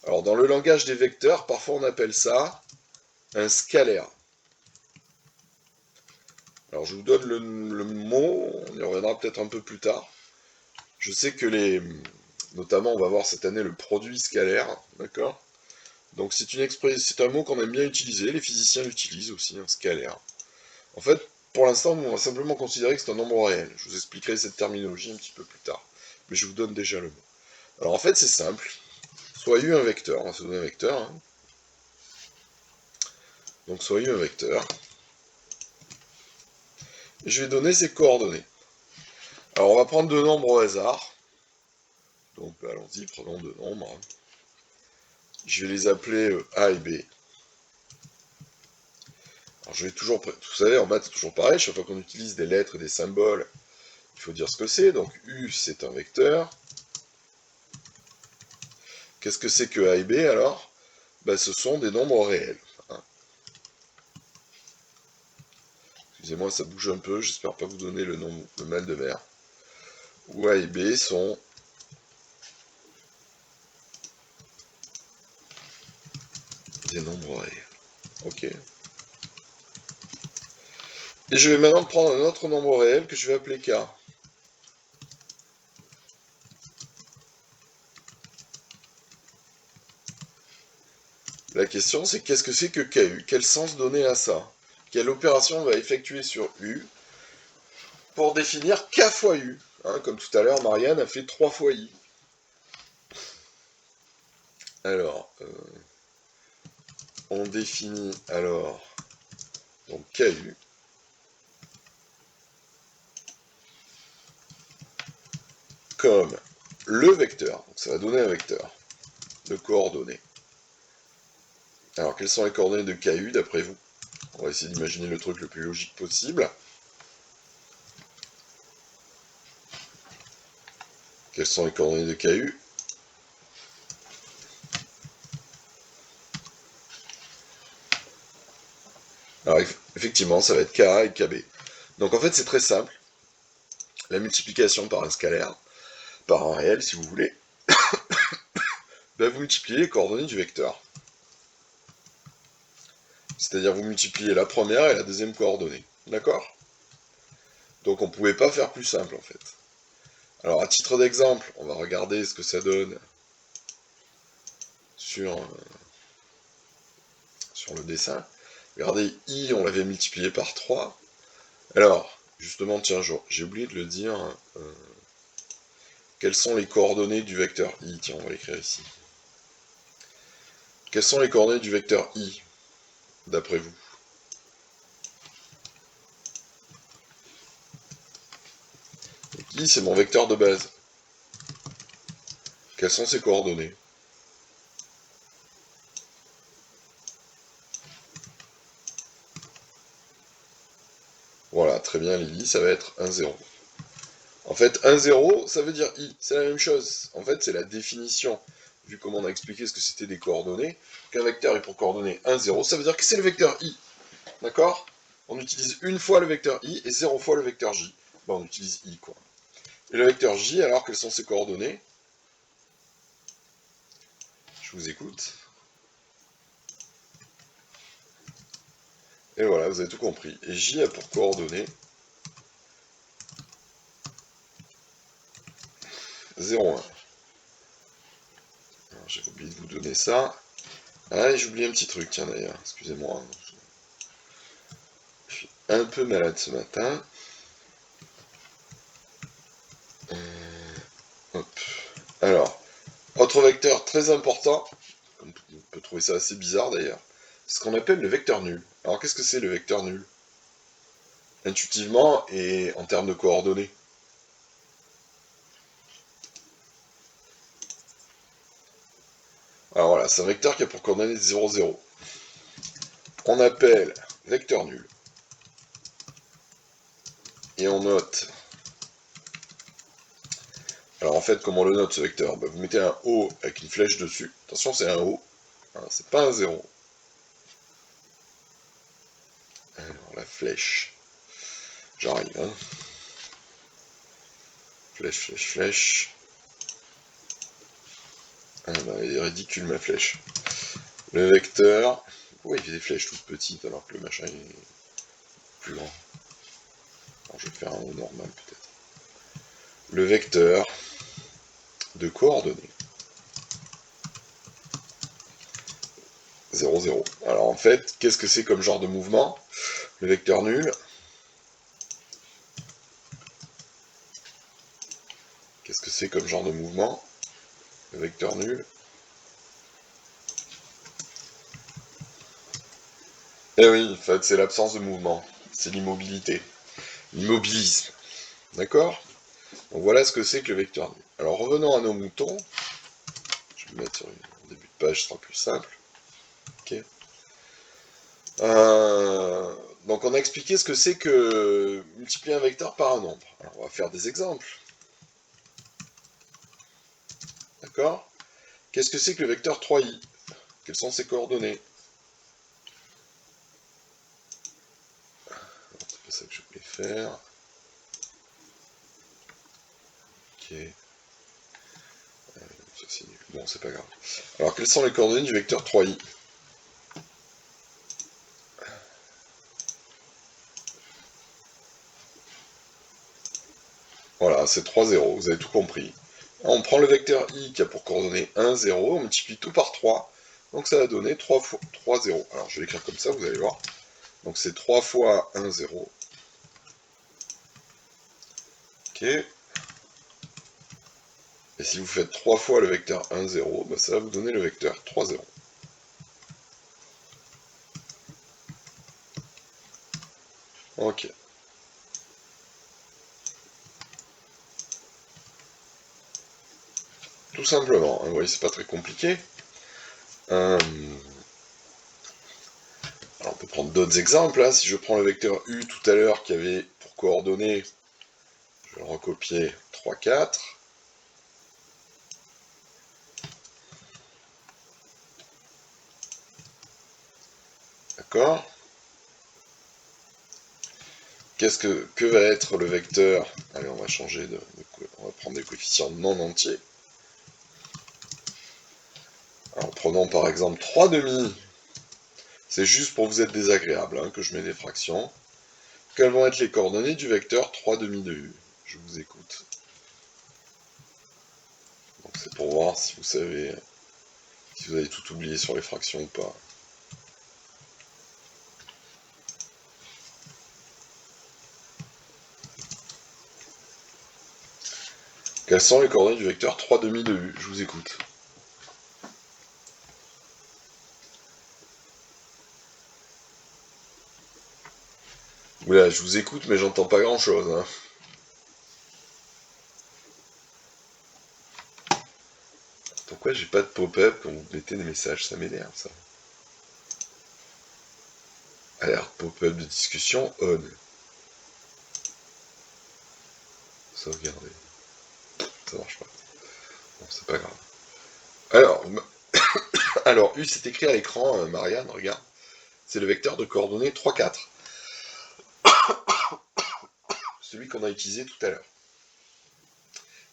Alors, dans le langage des vecteurs, parfois on appelle ça un scalaire. Alors, je vous donne le mot, on y reviendra peut-être un peu plus tard. Je sais que notamment, on va voir cette année le produit scalaire, d'accord? Donc c'est un mot qu'on aime bien utiliser, les physiciens l'utilisent aussi, un scalaire. En fait, pour l'instant, on va simplement considérer que c'est un nombre réel. Je vous expliquerai cette terminologie un petit peu plus tard. Mais je vous donne déjà le mot. Alors en fait, c'est simple. Soit u un vecteur, on va se donner un vecteur. Hein. Donc soit u un vecteur. Et je vais donner ses coordonnées. Alors on va prendre deux nombres au hasard. Donc bah, allons-y, prenons deux nombres. Hein. Je vais les appeler A et B. Alors je vais toujours, vous savez, en maths c'est toujours pareil, chaque fois qu'on utilise des lettres et des symboles, il faut dire ce que c'est. Donc U c'est un vecteur. Qu'est-ce que c'est que A et B alors? Ben, ce sont des nombres réels. Hein. Excusez-moi, ça bouge un peu, j'espère pas vous donner le mal de mer. Où A et B sont des nombres réels. Ok. Et je vais maintenant prendre un autre nombre réel que je vais appeler K. La question c'est qu'est-ce que c'est que KU? Quel sens donner à ça? Quelle opération on va effectuer sur U pour définir K fois U? Hein, comme tout à l'heure, Marianne a fait 3 fois I. Alors, on définit alors donc KU comme le vecteur. Donc ça va donner un vecteur de coordonnées. Alors, quelles sont les coordonnées de KU d'après vous? On va essayer d'imaginer le truc le plus logique possible. Quelles sont les coordonnées de KU? Alors, effectivement, ça va être KA et KB. Donc, en fait, c'est très simple. La multiplication par un scalaire, par un réel, si vous voulez, ben, vous multipliez les coordonnées du vecteur. C'est-à-dire, vous multipliez la première et la deuxième coordonnée. D'accord? Donc, on ne pouvait pas faire plus simple, en fait. Alors, à titre d'exemple, on va regarder ce que ça donne sur le dessin. Regardez, I, on l'avait multiplié par 3. Alors, justement, tiens, j'ai oublié de le dire. Quelles sont les coordonnées du vecteur I? Tiens, on va l'écrire ici. Quelles sont les coordonnées du vecteur I, d'après vous? I, c'est mon vecteur de base. Quelles sont ses coordonnées? Voilà, très bien Lily, ça va être 1, 0. En fait, 1, 0, ça veut dire I, c'est la même chose. En fait, c'est la définition, vu comment on a expliqué ce que c'était des coordonnées, qu'un vecteur est pour coordonnées 1, 0, ça veut dire que c'est le vecteur I. D'accord? On utilise une fois le vecteur I et 0 fois le vecteur J. Bon, on utilise I, quoi. Et le vecteur J, alors, quelles sont ses coordonnées? Je vous écoute. Et voilà, vous avez tout compris. Et J a pour coordonnées 0, 1. J'ai oublié de vous donner ça. Ah, et j'ai oublié un petit truc, tiens d'ailleurs, excusez-moi. Je suis un peu malade ce matin. Hop. Alors, autre vecteur très important, on peut trouver ça assez bizarre d'ailleurs, c'est ce qu'on appelle le vecteur nul. Alors qu'est-ce que c'est le vecteur nul? Intuitivement et en termes de coordonnées. Alors voilà, c'est un vecteur qui a pour coordonnées 0, 0. On appelle vecteur nul. Et on note. Alors en fait, comment on le note ce vecteur? Vous mettez un O avec une flèche dessus. Attention, c'est un O. Hein, c'est pas un 0. Alors la flèche. J'arrive, hein. Flèche, flèche, flèche. Ah bah, elle est ridicule ma flèche. Le vecteur. Pourquoi il fait des flèches toutes petites alors que le machin est plus grand? Alors je vais faire un O normal peut-être. Le vecteur de coordonnées 0, 0. Alors en fait, qu'est-ce que c'est comme genre de mouvement? Le vecteur nul. Qu'est-ce que c'est comme genre de mouvement? Le vecteur nul. Eh oui, en fait, c'est l'absence de mouvement. C'est l'immobilité. L'immobilisme. D'accord? Donc voilà ce que c'est que le vecteur nul. Alors revenons à nos moutons. Je vais le mettre sur un début de page, ce sera plus simple. Ok. Donc on a expliqué ce que c'est que multiplier un vecteur par un nombre. Alors on va faire des exemples. D'accord? Qu'est-ce que c'est que le vecteur 3i? Quelles sont ses coordonnées? C'est pas ça que je voulais faire. Ok. Ça c'est nul. Bon, c'est pas grave. Alors quelles sont les coordonnées du vecteur 3i? Voilà, c'est 3, 0, vous avez tout compris. On prend le vecteur i qui a pour coordonnées 1, 0, on multiplie tout par 3. Donc ça va donner 3 fois 3, 0. Alors je vais l'écrire comme ça, vous allez voir. Donc c'est 3 fois 1, 0. Ok. Et si vous faites 3 fois le vecteur 1, 0, bah ça va vous donner le vecteur 3, 0. Ok. Tout simplement, hein, vous voyez, c'est pas très compliqué. Alors on peut prendre d'autres exemples. Hein. Si je prends le vecteur u tout à l'heure qui avait pour coordonnées, je vais le recopier 3, 4. D'accord? Que va être le vecteur? Allez, on va changer on va prendre des coefficients non entiers. Alors prenons par exemple 3 demi. C'est juste pour vous être désagréable hein, que je mets des fractions. Quelles vont être les coordonnées du vecteur 3 demi de u? Je vous écoute. Donc c'est pour voir si vous savez, si vous avez tout oublié sur les fractions ou pas. Quelles sont les coordonnées du vecteur 3 demi de u? Je vous écoute. Oula, je vous écoute mais j'entends pas grand chose. Hein. Pourquoi j'ai pas de pop-up quand vous mettez des messages? Ça m'énerve ça. Alerte pop-up de discussion on. Sauvegarder. Ça marche pas. Bon, c'est pas grave. Alors, U c'est écrit à l'écran, Marianne, regarde. C'est le vecteur de coordonnées 3, 4. Celui qu'on a utilisé tout à l'heure.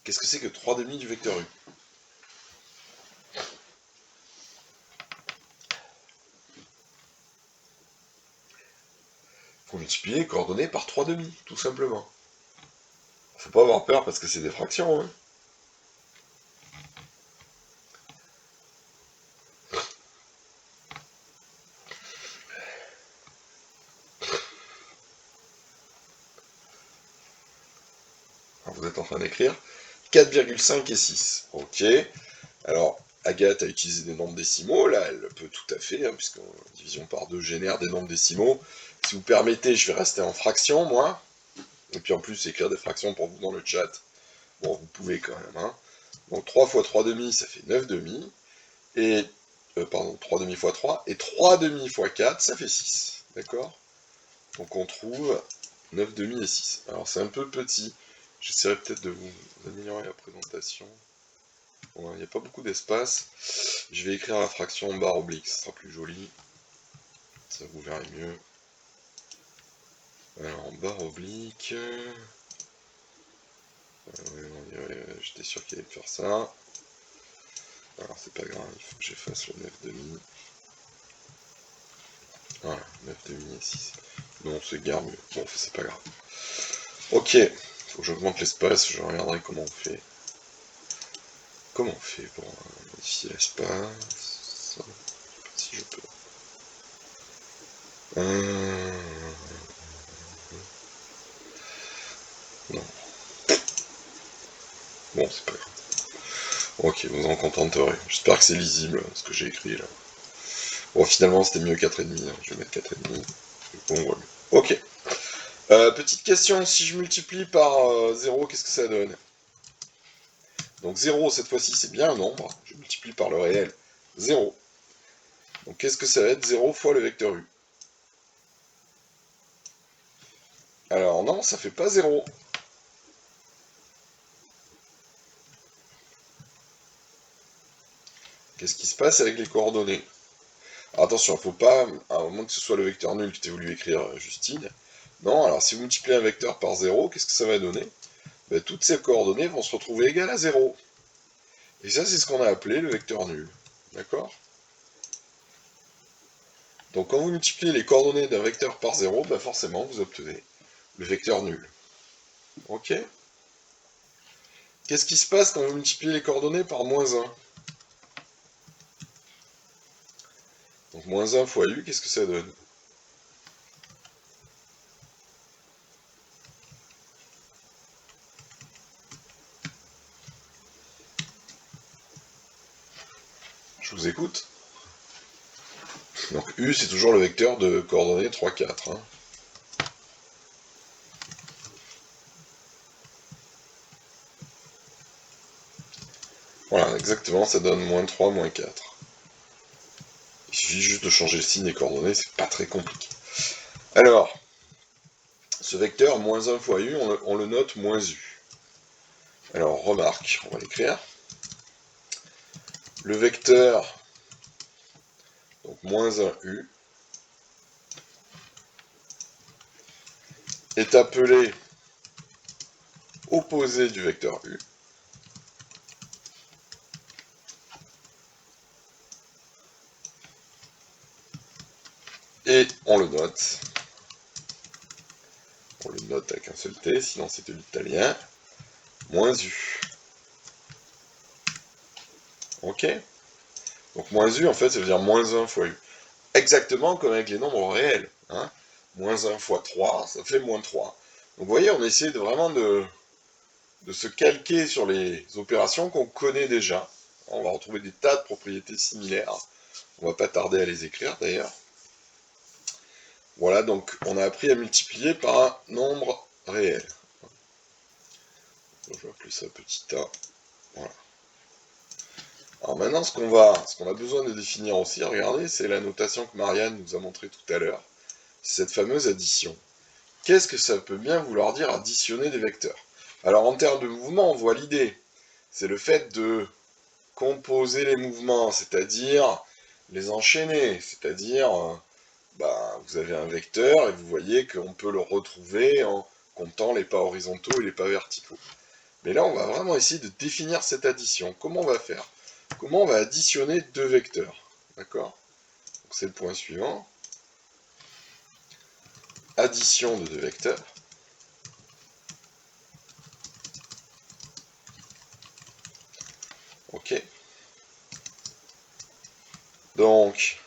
Qu'est-ce que c'est que 3 demi du vecteur U? multiplier les coordonnées par 3/2, tout simplement. Faut pas avoir peur parce que c'est des fractions, hein. Alors, vous êtes en train d'écrire 4,5 et 6. Ok. Alors, Agathe a utilisé des nombres décimaux, là, elle peut tout à fait, hein, puisque division par 2 génère des nombres décimaux. Si vous permettez, je vais rester en fractions, moi. Et puis en plus, écrire des fractions pour vous dans le chat. Bon, vous pouvez quand même, hein. Donc 3 fois 3/2, ça fait 9/2. Et, pardon, 3/2 fois 3. Et 3/2 fois 4, ça fait 6. D'accord? Donc on trouve 9/2 et 6. Alors c'est un peu petit. J'essaierai peut-être de vous améliorer la présentation. Bon, il n'y a pas beaucoup d'espace. Je vais écrire la fraction en barre oblique, ce sera plus joli. Ça vous verrez mieux. Alors en barre oblique... j'étais sûr qu'il allait faire ça. Alors c'est pas grave, il faut que j'efface le 9/2. Voilà, 9/2 et 6. Non, c'est guère mieux. Bon, c'est pas grave. Ok, faut que j'augmente l'espace, je regarderai comment on fait. Comment on fait pour modifier l'espace? Si je peux. Non. Bon, c'est pas grave. Ok, vous en contenterez. J'espère que c'est lisible, ce que j'ai écrit là. Bon, finalement, c'était mieux 4,5. Hein. Je vais mettre 4,5. Bon, voilà. Ok. Petite question, si je multiplie par 0, qu'est-ce que ça donne? Donc 0, cette fois-ci, c'est bien un nombre. Je multiplie par le réel. 0. Donc qu'est-ce que ça va être? 0 fois le vecteur u. Alors non, ça fait pas 0. Qu'est-ce qui se passe avec les coordonnées? Alors attention, faut pas, à un moment que ce soit le vecteur nul que tu as voulu écrire, Justine. Non, alors si vous multipliez un vecteur par 0, qu'est-ce que ça va donner? Ben, toutes ces coordonnées vont se retrouver égales à 0. Et ça, c'est ce qu'on a appelé le vecteur nul. D'accord? Donc quand vous multipliez les coordonnées d'un vecteur par 0, ben forcément, vous obtenez le vecteur nul. Ok? Qu'est-ce qui se passe quand vous multipliez les coordonnées par moins 1? Donc moins 1 fois u, qu'est-ce que ça donne? Je vous écoute. Donc u, c'est toujours le vecteur de coordonnées 3, 4. Hein. Voilà, exactement, ça donne moins 3, moins 4. Il suffit juste de changer le signe des coordonnées, c'est pas très compliqué. Alors, ce vecteur, moins 1 fois u, on le note moins u. Alors, remarque, on va l'écrire. Le vecteur, donc moins 1u, est appelé opposé du vecteur u. Et on le note. On le note avec un seul t, sinon c'est de l'italien. Moins u. Ok? Donc moins u, en fait, ça veut dire moins 1 fois u. Exactement comme avec les nombres réels. Hein? Moins 1 fois 3, ça fait moins 3. Donc vous voyez, on essaie vraiment de se calquer sur les opérations qu'on connaît déjà. On va retrouver des tas de propriétés similaires. On va pas tarder à les écrire d'ailleurs. Voilà, donc on a appris à multiplier par un nombre réel. Je vais appeler ça petit a. Voilà. Alors maintenant, ce qu'on a besoin de définir aussi, regardez, c'est la notation que Marianne nous a montrée tout à l'heure. C'est cette fameuse addition. Qu'est-ce que ça peut bien vouloir dire additionner des vecteurs? Alors en termes de mouvement, on voit l'idée. C'est le fait de composer les mouvements, c'est-à-dire les enchaîner, c'est-à-dire vous avez un vecteur et vous voyez qu'on peut le retrouver en comptant les pas horizontaux et les pas verticaux. Mais là, on va vraiment essayer de définir cette addition. Comment on va faire? Comment on va additionner deux vecteurs? D'accord? C'est le point suivant. addition de deux vecteurs. Ok. Donc,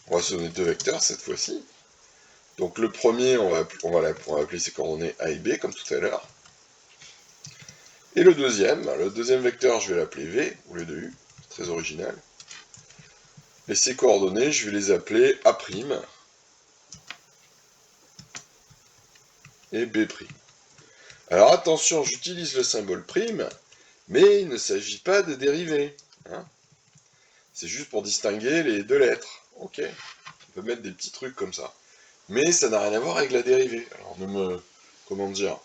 on va se donner deux vecteurs cette fois-ci. Donc le premier, on va appeler ses coordonnées A et B, comme tout à l'heure. Et le deuxième vecteur, je vais l'appeler V, au lieu de U, très original. Et ses coordonnées, je vais les appeler A' et B'. Alors attention, j'utilise le symbole prime, mais il ne s'agit pas de dériver. Hein. C'est juste pour distinguer les deux lettres. Ok. On peut mettre des petits trucs comme ça. Mais ça n'a rien à voir avec la dérivée. Alors comment dire,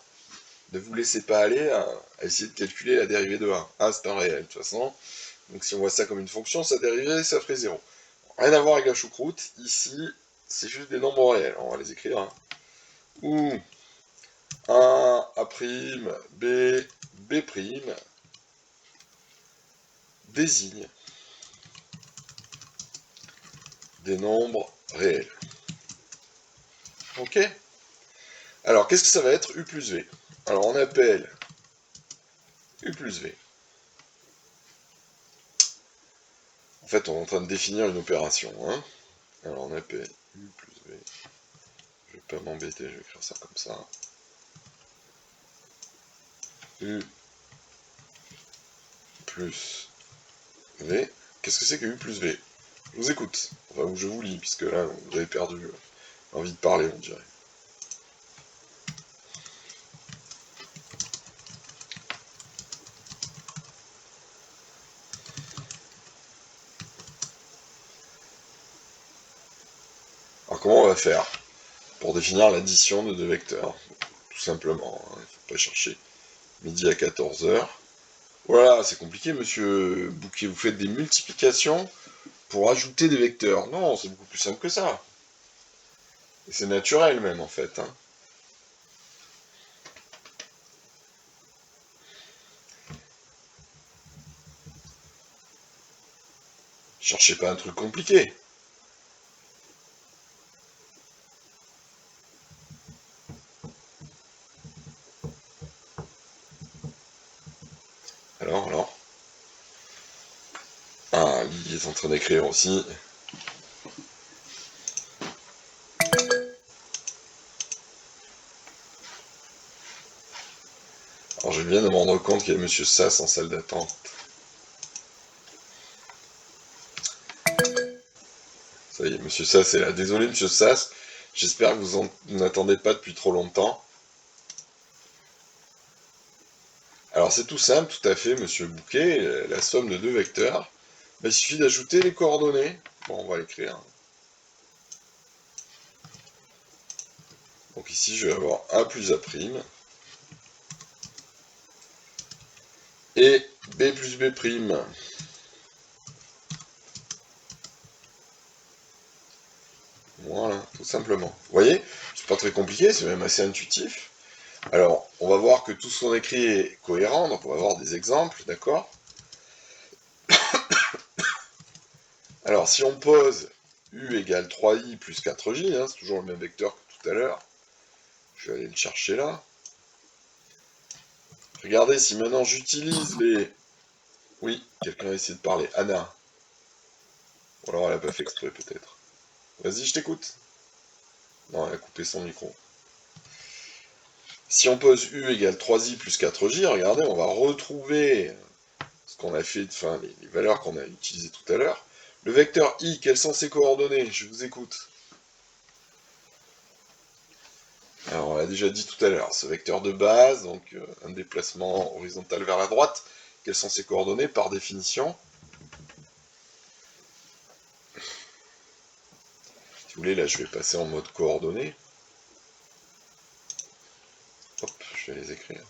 ne vous laissez pas aller à essayer de calculer la dérivée de A. A c'est un réel de toute façon. Donc si on voit ça comme une fonction, sa dérivée, ça ferait 0. Rien à voir avec la choucroute. Ici, c'est juste des nombres réels. On va les écrire. Hein. Ou 1, A', B, B', désigne des nombres réels. Ok. Alors, qu'est-ce que ça va être U plus V? Alors, on appelle U plus V. En fait, on est en train de définir une opération. Hein. Alors, on appelle U plus V. Je vais pas m'embêter, je vais écrire ça comme ça. U plus V. Qu'est-ce que c'est que U plus V? Je vous écoute. Enfin, ou je vous lis, puisque là, vous avez perdu envie de parler, on dirait. Alors, comment on va faire pour définir l'addition de deux vecteurs? Tout simplement, hein, il ne faut pas chercher midi à 14h. Voilà, c'est compliqué, monsieur Bouquet. Vous faites des multiplications pour ajouter des vecteurs. Non, c'est beaucoup plus simple que ça. Et c'est naturel même, en fait. Hein. Cherchez pas un truc compliqué. Alors. Ah, Lily est en train d'écrire aussi. Alors, je viens de me rendre compte qu'il y a monsieur Sass en salle d'attente. Ça y est, monsieur Sass est là. Désolé, monsieur Sass. J'espère que vous n'attendez pas depuis trop longtemps. Alors, c'est tout simple, tout à fait, monsieur Bouquet. La somme de deux vecteurs. Ben, il suffit d'ajouter les coordonnées. Bon, on va l'écrire. Donc ici, je vais avoir A plus A'. Et B plus B'. Voilà, tout simplement. Vous voyez, c'est pas très compliqué, c'est même assez intuitif. Alors, on va voir que tout ce qu'on écrit est cohérent, donc on va voir des exemples, d'accord? Alors, si on pose U égale 3i plus 4j, hein, c'est toujours le même vecteur que tout à l'heure, je vais aller le chercher là. Regardez, si maintenant j'utilise les... Oui, quelqu'un a essayé de parler. Anna. Ou alors elle a pas fait exprès, peut-être. Vas-y, je t'écoute. Non, elle a coupé son micro. Si on pose U égale 3i plus 4j, regardez, on va retrouver ce qu'on a fait, enfin, les valeurs qu'on a utilisées tout à l'heure. Le vecteur i, quelles sont ses coordonnées? Je vous écoute. Alors, on l'a déjà dit tout à l'heure, ce vecteur de base, donc un déplacement horizontal vers la droite, quelles sont ses coordonnées par définition? Si vous voulez, là, je vais passer en mode coordonnées. Hop, je vais les écrire.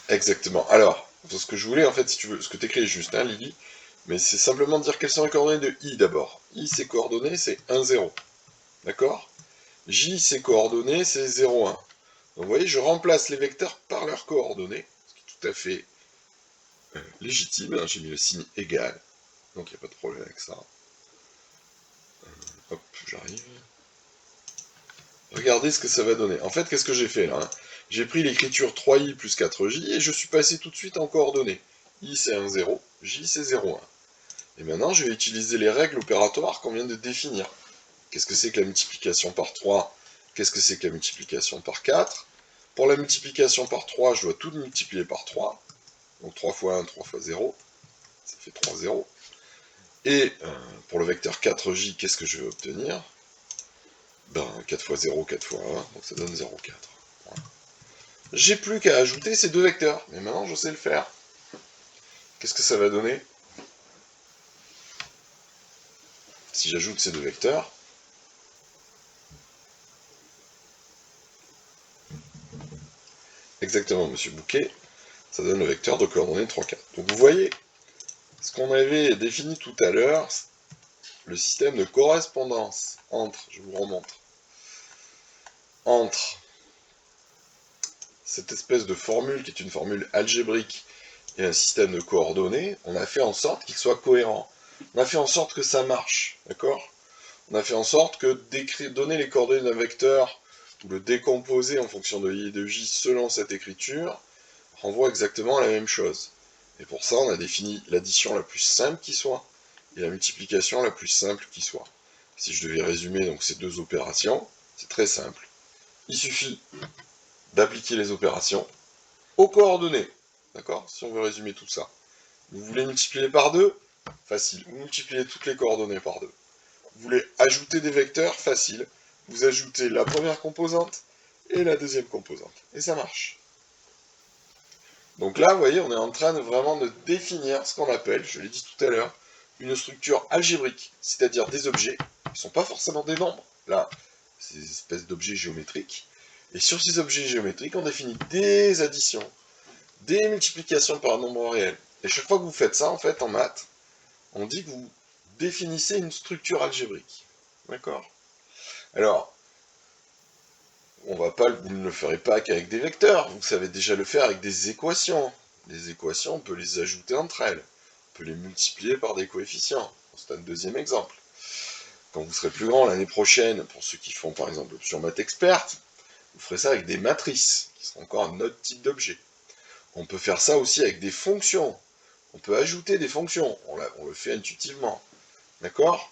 Exactement. Alors, ce que je voulais, en fait, si tu veux, ce que tu écris est juste, hein, Lily, mais c'est simplement dire quelles sont les coordonnées de i d'abord. I, ses coordonnées, c'est 1, 0. D'accord? J, ses coordonnées, c'est 0, 1. Donc, vous voyez, je remplace les vecteurs par leurs coordonnées, ce qui est tout à fait légitime. Hein, j'ai mis le signe égal, donc il n'y a pas de problème avec ça. Hop, j'arrive. Regardez ce que ça va donner. En fait, qu'est-ce que j'ai fait là, hein? J'ai pris l'écriture 3i plus 4j et je suis passé tout de suite en coordonnées. I c'est 1, 0, j c'est 0, 1. Et maintenant, je vais utiliser les règles opératoires qu'on vient de définir. Qu'est-ce que c'est que la multiplication par 3? Qu'est-ce que c'est que la multiplication par 4? Pour la multiplication par 3, je dois tout multiplier par 3. Donc 3 fois 1, 3 fois 0. Ça fait 3, 0. Et pour le vecteur 4j, qu'est-ce que je vais obtenir? Ben, 4 fois 0, 4 fois 1, donc ça donne 0,4. Voilà. J'ai plus qu'à ajouter ces deux vecteurs, mais maintenant je sais le faire. Qu'est-ce que ça va donner? Si j'ajoute ces deux vecteurs, exactement, monsieur Bouquet, ça donne le vecteur de coordonnées 3, 4. Donc vous voyez, ce qu'on avait défini tout à l'heure, le système de correspondance entre, je vous remontre, entre cette espèce de formule qui est une formule algébrique et un système de coordonnées, on a fait en sorte qu'il soit cohérent. On a fait en sorte que ça marche, d'accord? On a fait en sorte que donner les coordonnées d'un vecteur ou le décomposer en fonction de i et de j selon cette écriture renvoie exactement à la même chose. Et pour ça, on a défini l'addition la plus simple qui soit et la multiplication la plus simple qui soit. Si je devais résumer donc ces deux opérations, c'est très simple. Il suffit d'appliquer les opérations aux coordonnées. D'accord? Si on veut résumer tout ça. Vous voulez multiplier par 2? Facile. Vous multipliez toutes les coordonnées par 2. Vous voulez ajouter des vecteurs? Facile. Vous ajoutez la première composante et la deuxième composante. Et ça marche. Donc là, vous voyez, on est en train de vraiment de définir ce qu'on appelle, je l'ai dit tout à l'heure, une structure algébrique, c'est-à-dire des objets, qui ne sont pas forcément des nombres. Là, c'est des espèces d'objets géométriques. Et sur ces objets géométriques, on définit des additions, des multiplications par un nombre réel. Et chaque fois que vous faites ça, en fait, en maths, on dit que vous définissez une structure algébrique. D'accord? Alors, vous ne le ferez pas qu'avec des vecteurs, vous savez déjà le faire avec des équations. Les équations, on peut les ajouter entre elles. On peut les multiplier par des coefficients. C'est un deuxième exemple. Quand vous serez plus grand l'année prochaine, pour ceux qui font par exemple l'option maths experte, vous ferez ça avec des matrices, qui seront encore un autre type d'objet. On peut faire ça aussi avec des fonctions. On peut ajouter des fonctions. On le fait intuitivement. D'accord?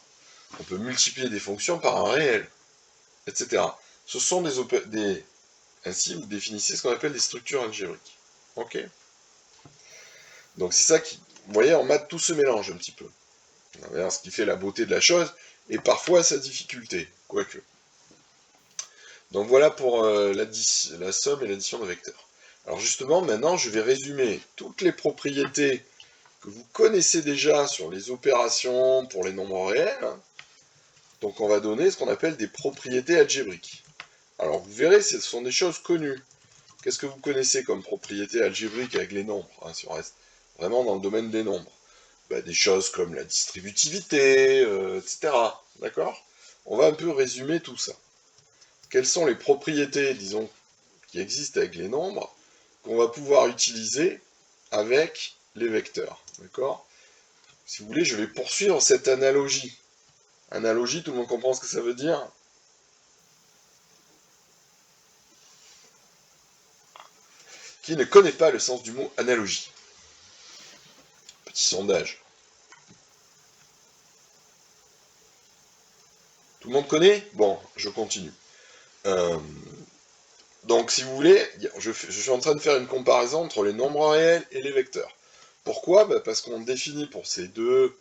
On peut multiplier des fonctions par un réel, etc. Ce sont ainsi, vous définissez ce qu'on appelle des structures algébriques. Ok? Donc c'est ça qui... Vous voyez, en maths, tout se mélange un petit peu. Ce qui fait la beauté de la chose, et parfois sa difficulté, quoique. Donc voilà pour la somme et l'addition de vecteurs. Alors justement, maintenant, je vais résumer toutes les propriétés que vous connaissez déjà sur les opérations pour les nombres réels. Donc on va donner ce qu'on appelle des propriétés algébriques. Alors vous verrez, ce sont des choses connues. Qu'est-ce que vous connaissez comme propriété algébrique avec les nombres, hein, si on reste vraiment dans le domaine des nombres? Des choses comme la distributivité, etc. D'accord? On va un peu résumer tout ça. Quelles sont les propriétés, disons, qui existent avec les nombres, qu'on va pouvoir utiliser avec les vecteurs? D'accord? Si vous voulez, je vais poursuivre cette analogie. Analogie, tout le monde comprend ce que ça veut dire? Qui ne connaît pas le sens du mot analogie? Petit sondage. Tout le monde connaît? Bon, je continue. Donc, si vous voulez, je suis en train de faire une comparaison entre les nombres réels et les vecteurs. Pourquoi? Parce qu'on définit pour ces deux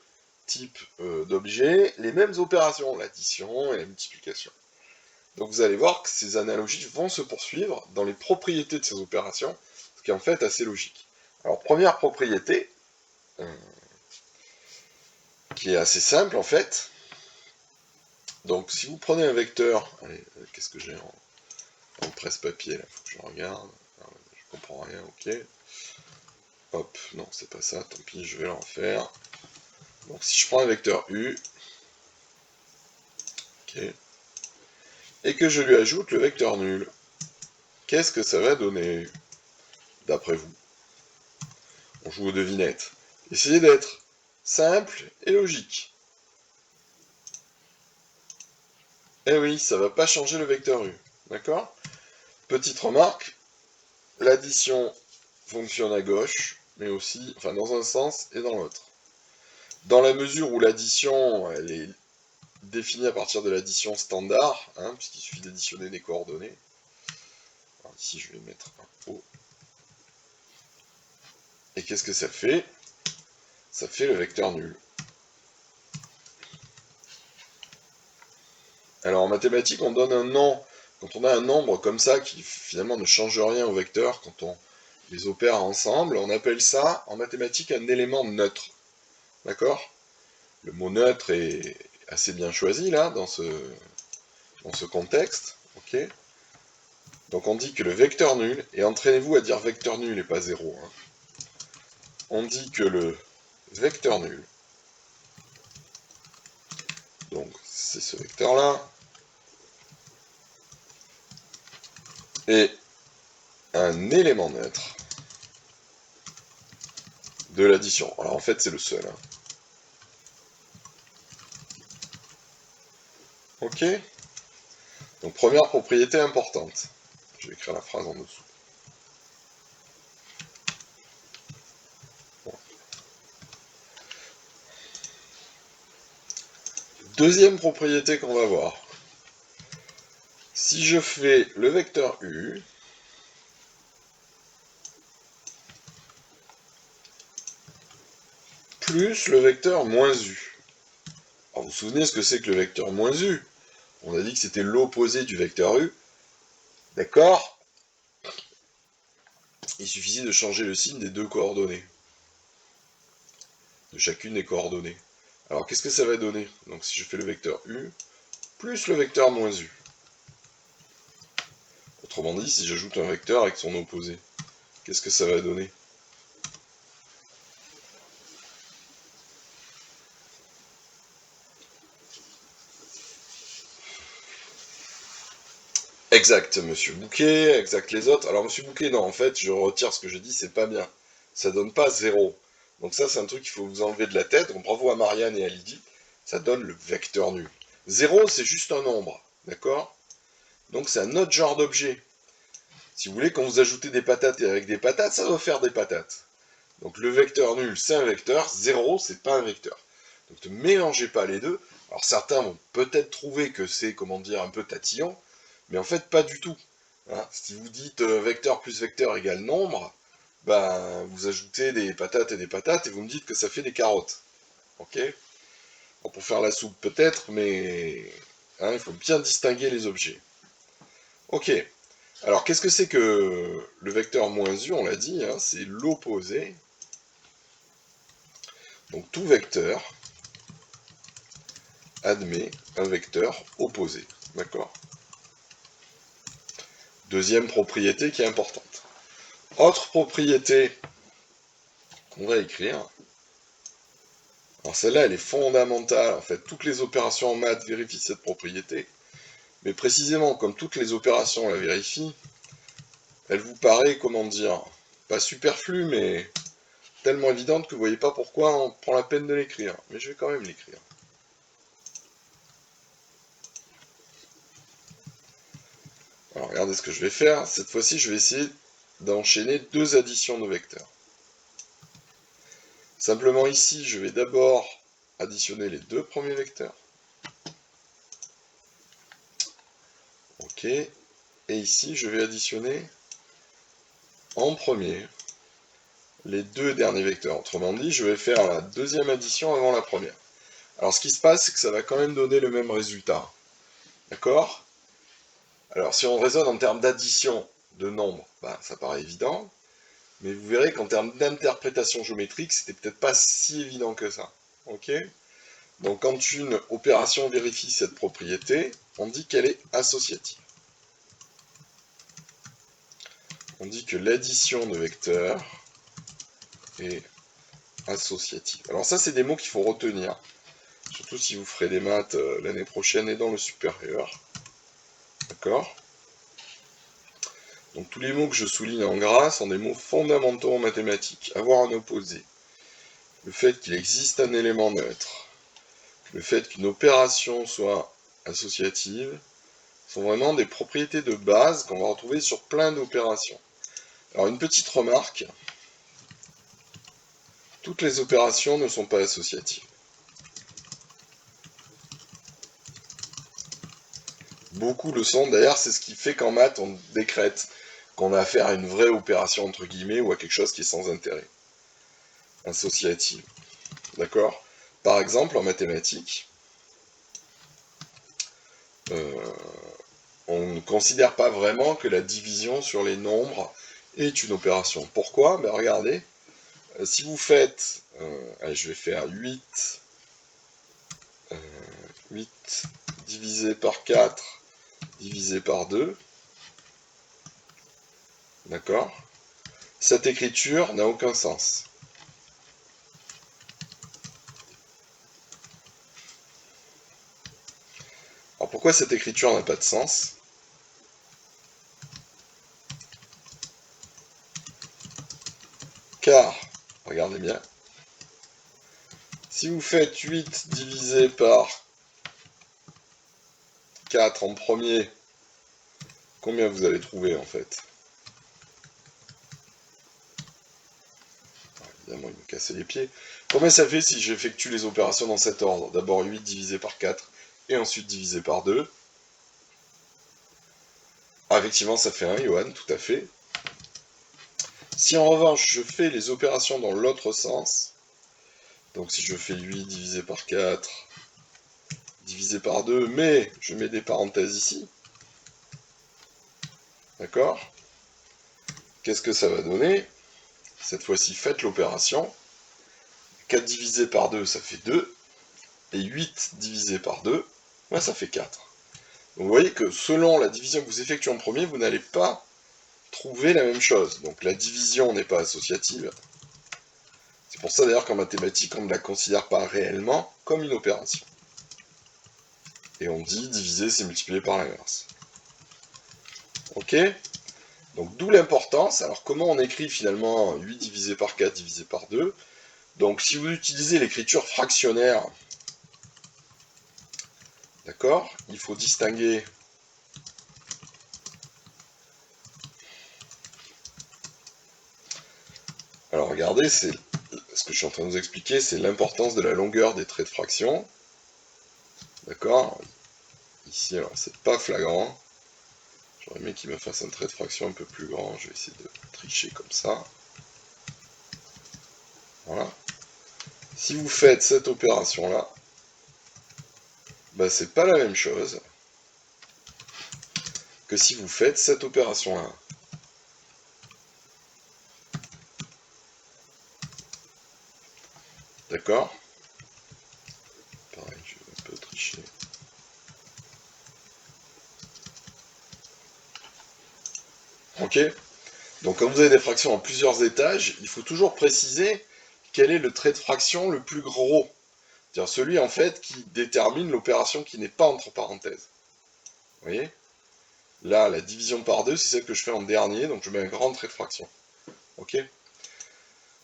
types d'objets les mêmes opérations, l'addition et la multiplication. Donc vous allez voir que ces analogies vont se poursuivre dans les propriétés de ces opérations, ce qui est en fait assez logique. Alors, première propriété, qui est assez simple en fait. Donc, si vous prenez un vecteur, allez, qu'est-ce que j'ai en presse-papier là? Faut que je regarde. Je comprends rien, ok. Hop, non, c'est pas ça, tant pis, je vais le refaire. Donc, si je prends un vecteur U, ok, et que je lui ajoute le vecteur nul, qu'est-ce que ça va donner, d'après vous? On joue aux devinettes. Essayez d'être simple et logique. Eh oui, ça va pas changer le vecteur U. D'accord? Petite remarque, l'addition fonctionne à gauche, mais aussi, enfin dans un sens et dans l'autre. Dans la mesure où l'addition, elle est définie à partir de l'addition standard, hein, puisqu'il suffit d'additionner des coordonnées. Alors ici, je vais mettre un O. Et qu'est-ce que ça fait? Ça fait le vecteur nul. Alors en mathématiques, on donne un nom. Quand on a un nombre comme ça, qui finalement ne change rien au vecteur, quand on les opère ensemble, on appelle ça, en mathématiques, un élément neutre. D'accord? Le mot neutre est assez bien choisi, là, dans ce contexte. Ok? Donc on dit que le vecteur nul, et entraînez-vous à dire vecteur nul et pas 0. Hein. On dit que le vecteur nul, donc c'est ce vecteur-là, est un élément neutre de l'addition. Alors en fait c'est le seul. Hein. Ok? Donc première propriété importante. Je vais écrire la phrase en dessous. Bon. Deuxième propriété qu'on va voir. Si je fais le vecteur U, plus le vecteur moins U. Alors vous vous souvenez ce que c'est que le vecteur moins U? On a dit que c'était l'opposé du vecteur U. D'accord? Il suffisait de changer le signe des deux coordonnées. De chacune des coordonnées. Alors qu'est-ce que ça va donner? Donc si je fais le vecteur U, plus le vecteur moins U. Autrement dit, si j'ajoute un vecteur avec son opposé, qu'est-ce que ça va donner? Exact, monsieur Bouquet, exact les autres. Alors, monsieur Bouquet, non, en fait, je retire ce que je dis, c'est pas bien. Ça donne pas 0. Donc ça, c'est un truc qu'il faut vous enlever de la tête. Donc bravo à Marianne et à Lydie. Ça donne le vecteur nul. 0, c'est juste un nombre, d'accord? Donc c'est un autre genre d'objet. Si vous voulez, quand vous ajoutez des patates et avec des patates, ça doit faire des patates. Donc le vecteur nul, c'est un vecteur. 0, c'est pas un vecteur. Donc ne mélangez pas les deux. Alors certains vont peut-être trouver que c'est, comment dire, un peu tatillon. Mais en fait, pas du tout. Hein. Si vous dites vecteur plus vecteur égale nombre, ben, vous ajoutez des patates et vous me dites que ça fait des carottes. Ok? Bon, pour faire la soupe peut-être, mais hein, il faut bien distinguer les objets. Ok. Alors, qu'est-ce que c'est que le vecteur moins u? On l'a dit, hein, c'est l'opposé. Donc, tout vecteur admet un vecteur opposé. D'accord? Deuxième propriété qui est importante. Autre propriété qu'on va écrire. Alors celle-là, elle est fondamentale. En fait, toutes les opérations en maths vérifient cette propriété. Mais précisément, comme toutes les opérations la vérifient, elle vous paraît, comment dire, pas superflue, mais tellement évidente que vous voyez pas pourquoi on prend la peine de l'écrire. Mais je vais quand même l'écrire. Alors regardez ce que je vais faire. Cette fois-ci, je vais essayer d'enchaîner deux additions de vecteurs. Simplement ici, je vais d'abord additionner les deux premiers vecteurs. Ok. Et ici, je vais additionner en premier les deux derniers vecteurs. Autrement dit, je vais faire la deuxième addition avant la première. Alors ce qui se passe, c'est que ça va quand même donner le même résultat. D'accord? Alors si on raisonne en termes d'addition de nombres, bah, ça paraît évident. Mais vous verrez qu'en termes d'interprétation géométrique, c'était peut-être pas si évident que ça. Ok? Donc quand une opération vérifie cette propriété, on dit qu'elle est associative. On dit que l'addition de vecteurs est associative. Alors ça, c'est des mots qu'il faut retenir. Surtout si vous ferez des maths l'année prochaine et dans le supérieur. D'accord? Donc tous les mots que je souligne en gras sont des mots fondamentaux en mathématiques. Avoir un opposé. Le fait qu'il existe un élément neutre. Le fait qu'une opération soit associatives sont vraiment des propriétés de base qu'on va retrouver sur plein d'opérations. Alors une petite remarque, toutes les opérations ne sont pas associatives. Beaucoup le sont, d'ailleurs c'est ce qui fait qu'en maths on décrète qu'on a affaire à une vraie opération entre guillemets ou à quelque chose qui est sans intérêt. Associative. D'accord ? Par exemple en mathématiques, on ne considère pas vraiment que la division sur les nombres est une opération. Pourquoi ? Ben regardez, si vous faites, allez, je vais faire 8 divisé par 4 divisé par 2, d'accord ? Cette écriture n'a aucun sens. Alors pourquoi cette écriture n'a pas de sens ? Car, regardez bien, si vous faites 8 divisé par 4 en premier, combien vous allez trouver en fait ? Évidemment, il me cassait les pieds. Combien ça fait si j'effectue les opérations dans cet ordre ? D'abord 8 divisé par 4 et ensuite divisé par 2. Ah, effectivement, ça fait 1, Johan, tout à fait. Si en revanche, je fais les opérations dans l'autre sens, donc si je fais 8 divisé par 4, divisé par 2, mais je mets des parenthèses ici, d'accord ? Qu'est-ce que ça va donner ? Cette fois-ci, faites l'opération. 4 divisé par 2, ça fait 2, et 8 divisé par 2, ouais, ça fait 4. Donc vous voyez que selon la division que vous effectuez en premier, vous n'allez pas trouver la même chose. Donc la division n'est pas associative. C'est pour ça d'ailleurs qu'en mathématiques, on ne la considère pas réellement comme une opération. Et on dit diviser, c'est multiplier par l'inverse. Ok ? Donc d'où l'importance. Alors comment on écrit finalement 8 divisé par 4 divisé par 2 ? Donc si vous utilisez l'écriture fractionnaire, d'accord ? Il faut distinguer alors regardez, c'est ce que je suis en train de vous expliquer, c'est l'importance de la longueur des traits de fraction. D'accord ? Ici, alors c'est pas flagrant. J'aurais aimé qu'il me fasse un trait de fraction un peu plus grand. Je vais essayer de tricher comme ça. Voilà. Si vous faites cette opération-là, ben c'est pas la même chose que si vous faites cette opération-là. D'accord ? Pareil, je vais un peu tricher. Ok ? Donc quand vous avez des fractions en plusieurs étages, il faut toujours préciser quel est le trait de fraction le plus gros. C'est-à-dire celui en fait qui détermine l'opération qui n'est pas entre parenthèses. Vous voyez ? Là, la division par 2, c'est celle que je fais en dernier, donc je mets un grand trait de fraction. Ok ?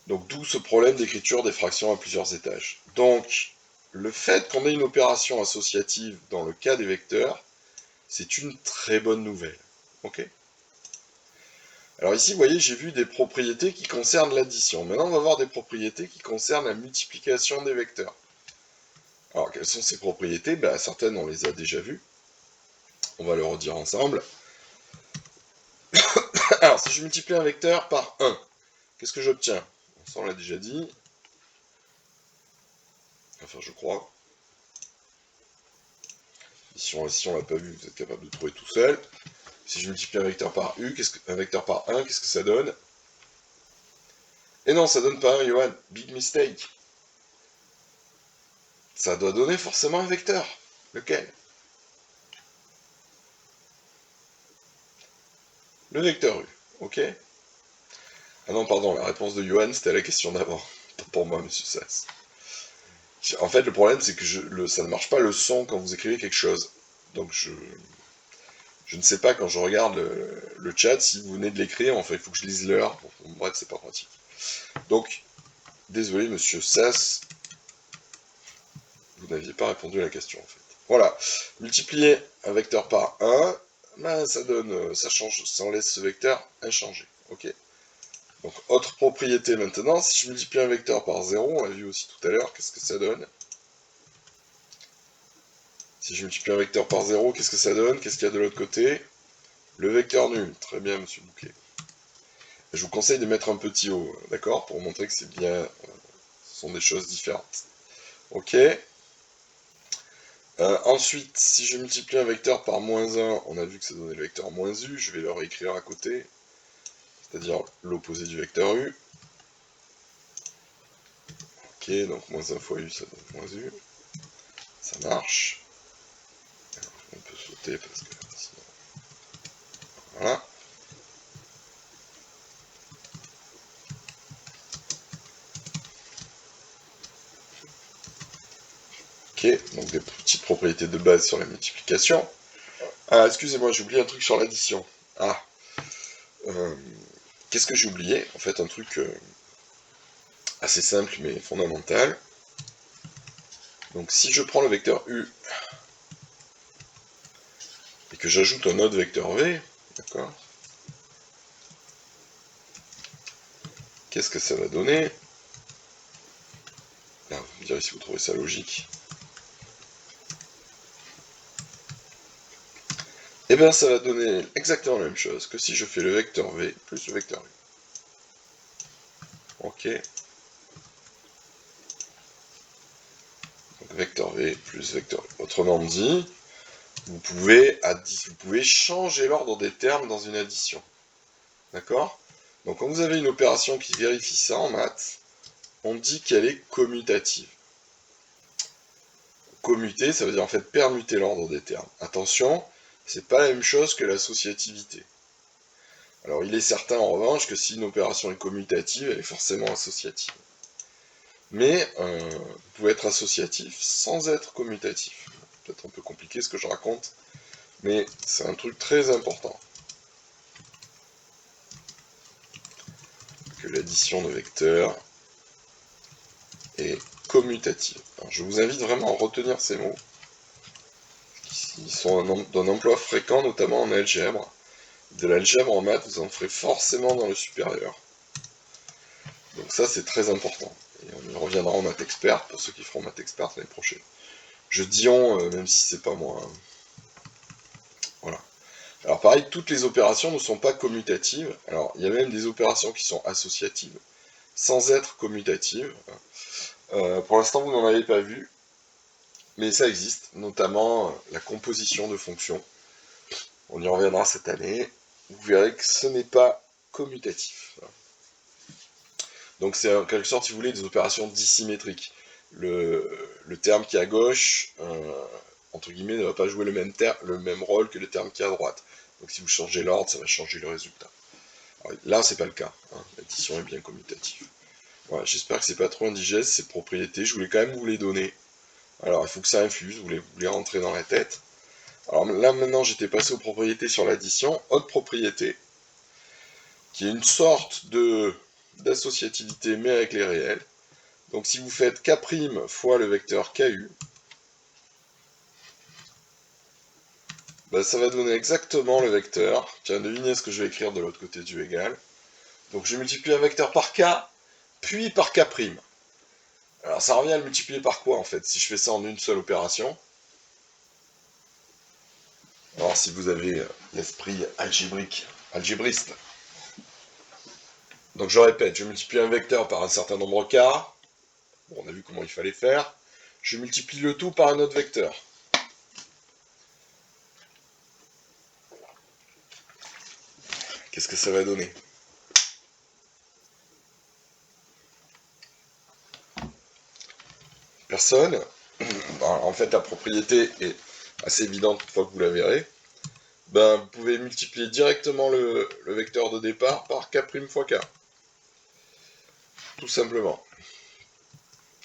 Donc d'où ce problème d'écriture des fractions à plusieurs étages. Donc, le fait qu'on ait une opération associative dans le cas des vecteurs, c'est une très bonne nouvelle. Ok ? Alors ici, vous voyez, j'ai vu des propriétés qui concernent l'addition. Maintenant, on va voir des propriétés qui concernent la multiplication des vecteurs. Alors, quelles sont ces propriétés ? Ben, certaines, on les a déjà vues. On va le redire ensemble. Alors, si je multiplie un vecteur par 1, qu'est-ce que j'obtiens ? Ça, on l'a déjà dit. Enfin, je crois. Si on ne l'a pas vu, vous êtes capable de trouver tout seul. Si je multiplie un vecteur par un vecteur par 1, qu'est-ce que ça donne ? Et non, ça donne pas 1, Johan. Big mistake. Ça doit donner forcément un vecteur. Lequel ? Le vecteur U. Ok ? Ah non, pardon, la réponse de Johan, c'était à la question d'avant. Pas pour moi, monsieur Sass. En fait, le problème, c'est que ça ne marche pas le son quand vous écrivez quelque chose. Donc, je ne sais pas quand je regarde le chat si vous venez de l'écrire. Enfin, il faut que je lise l'heure. Bref, c'est pas pratique. Donc, désolé, monsieur Sass, vous n'aviez pas répondu à la question, en fait. Voilà. Multiplier un vecteur par 1, ben, ça donne, ça change, ça en laisse ce vecteur inchangé. Ok. Donc, autre propriété maintenant, si je multiplie un vecteur par 0, on l'a vu aussi tout à l'heure, qu'est-ce que ça donne? Si je multiplie un vecteur par 0, qu'est-ce que ça donne? Qu'est-ce qu'il y a de l'autre côté? Le vecteur nul. Très bien, monsieur Bouquet. Je vous conseille de mettre un petit O, d'accord? Pour montrer que c'est bien, ce sont des choses différentes. Ok. Ensuite, si je multiplie un vecteur par moins 1, on a vu que ça donnait le vecteur moins u, je vais le réécrire à côté, c'est-à-dire l'opposé du vecteur u. Ok, donc moins 1 fois u, ça donne moins u. Ça marche. Alors, on peut sauter parce que sinon... Voilà. Ok, donc des petites propriétés de base sur la multiplication. Ah, excusez-moi, j'ai oublié un truc sur l'addition. Ah, qu'est-ce que j'ai oublié? En fait, un truc assez simple mais fondamental. Donc si je prends le vecteur u et que j'ajoute un autre vecteur v, d'accord, qu'est-ce que ça va donner? Là, vous me direz si vous trouvez ça logique. Et bien ça va donner exactement la même chose que si je fais le vecteur v plus le vecteur u. Ok. Donc vecteur v plus vecteur u. Autrement dit, vous pouvez changer l'ordre des termes dans une addition. D'accord? Donc quand vous avez une opération qui vérifie ça en maths, on dit qu'elle est commutative. Commuter, ça veut dire en fait permuter l'ordre des termes. Attention, c'est pas la même chose que l'associativité. Alors il est certain en revanche que si une opération est commutative, elle est forcément associative. Mais vous pouvez être associatif sans être commutatif. Peut-être un peu compliqué ce que je raconte, mais c'est un truc très important. Que l'addition de vecteurs est commutative. Alors, je vous invite vraiment à retenir ces mots. Ils sont d'un emploi fréquent, notamment en algèbre. De l'algèbre en maths, vous en ferez forcément dans le supérieur. Donc ça, c'est très important. Et on y reviendra en maths expert, pour ceux qui feront maths expert l'année prochaine. Je dis on, même si c'est pas moi. Hein. Voilà. Alors pareil, toutes les opérations ne sont pas commutatives. Alors, il y a même des opérations qui sont associatives, sans être commutatives. Pour l'instant, vous n'en avez pas vu, mais ça existe, notamment la composition de fonctions. On y reviendra cette année. Vous verrez que ce n'est pas commutatif. Donc c'est en quelque sorte, si vous voulez, des opérations dissymétriques. Le terme qui est à gauche, entre guillemets, ne va pas jouer le même rôle que le terme qui est à droite. Donc si vous changez l'ordre, ça va changer le résultat. Alors, là, c'est pas le cas. Hein. L'addition est bien commutative. Voilà, j'espère que c'est pas trop indigeste, ces propriétés. Je voulais quand même vous les donner. Alors, il faut que ça infuse, vous les rentrez dans la tête. Alors là, maintenant, j'étais passé aux propriétés sur l'addition. Autre propriété, qui est une sorte d'associativité, mais avec les réels. Donc si vous faites k' fois le vecteur ku, ben, ça va donner exactement le vecteur. Tiens, devinez ce que je vais écrire de l'autre côté du égal. Donc je multiplie un vecteur par k, puis par k'. Alors ça revient à le multiplier par quoi en fait, si je fais ça en une seule opération? Alors si vous avez l'esprit algébriste. Donc je répète, je multiplie un vecteur par un certain nombre k. Bon, on a vu comment il fallait faire. Je multiplie le tout par un autre vecteur. Qu'est-ce que ça va donner? Personne. En fait, la propriété est assez évidente une fois que vous la verrez. Ben, vous pouvez multiplier directement le vecteur de départ par k' fois k. Tout simplement.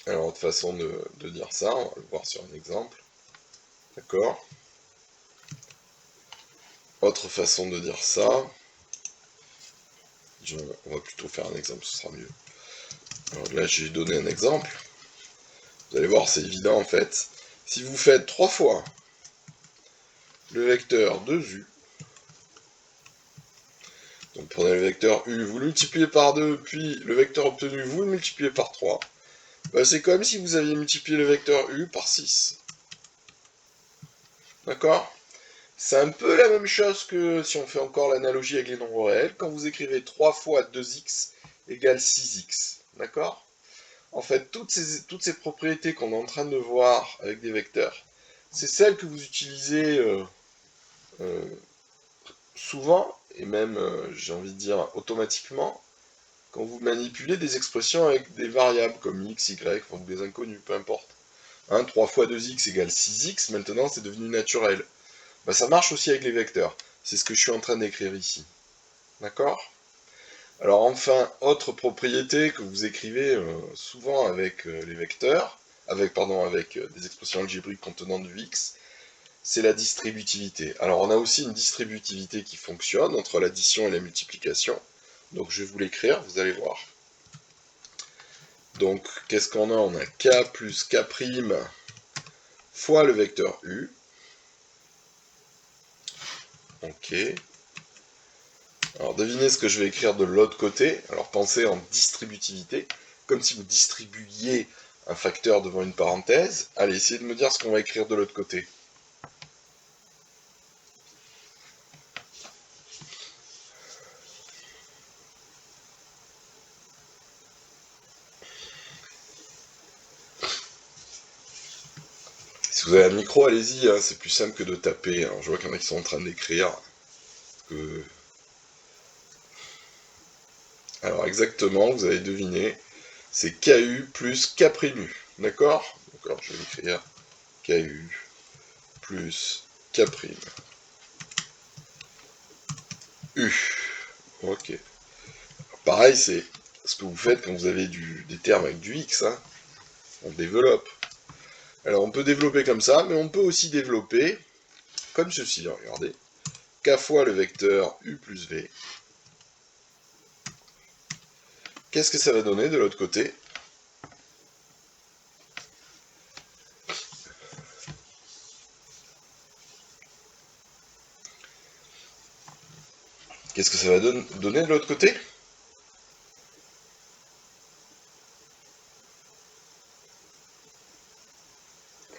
Alors, autre façon de dire ça, on va le voir sur un exemple. D'accord? Autre façon de dire ça, on va plutôt faire un exemple, ce sera mieux. Alors là, j'ai donné un exemple. Vous allez voir, c'est évident en fait. Si vous faites 3 fois le vecteur 2u. Donc prenez le vecteur u, vous le multipliez par 2, puis le vecteur obtenu, vous le multipliez par 3. Bah, c'est comme si vous aviez multiplié le vecteur u par 6. D'accord? C'est un peu la même chose que si on fait encore l'analogie avec les nombres réels, quand vous écrivez 3 fois 2x égale 6x. D'accord? En fait, toutes ces propriétés qu'on est en train de voir avec des vecteurs, c'est celles que vous utilisez euh, souvent, et même, j'ai envie de dire, automatiquement, quand vous manipulez des expressions avec des variables comme x, y, ou des inconnus, peu importe. 3 fois 2x égale 6x, maintenant c'est devenu naturel. Bah, ça marche aussi avec les vecteurs. C'est ce que je suis en train d'écrire ici. D'accord? Alors enfin, autre propriété que vous écrivez souvent avec les vecteurs, avec des expressions algébriques contenant du x, c'est la distributivité. Alors on a aussi une distributivité qui fonctionne entre l'addition et la multiplication. Donc je vais vous l'écrire, vous allez voir. Donc qu'est-ce qu'on a? On a k plus k' fois le vecteur u. Ok. Alors devinez ce que je vais écrire de l'autre côté. Alors pensez en distributivité, comme si vous distribuiez un facteur devant une parenthèse. Allez, essayez de me dire ce qu'on va écrire de l'autre côté. Si vous avez un micro, allez-y, hein, c'est plus simple que de taper. Alors, je vois qu'il y en a qui sont en train d'écrire. Alors exactement, vous avez deviné, c'est KU plus K'U. D'accord? Donc alors je vais écrire KU plus K'U. Ok. Pareil, c'est ce que vous faites quand vous avez des termes avec du X. Hein. On développe. Alors on peut développer comme ça, mais on peut aussi développer comme ceci. Regardez. K fois le vecteur U plus V. Qu'est-ce que ça va donner de l'autre côté? Qu'est-ce que ça va donner de l'autre côté?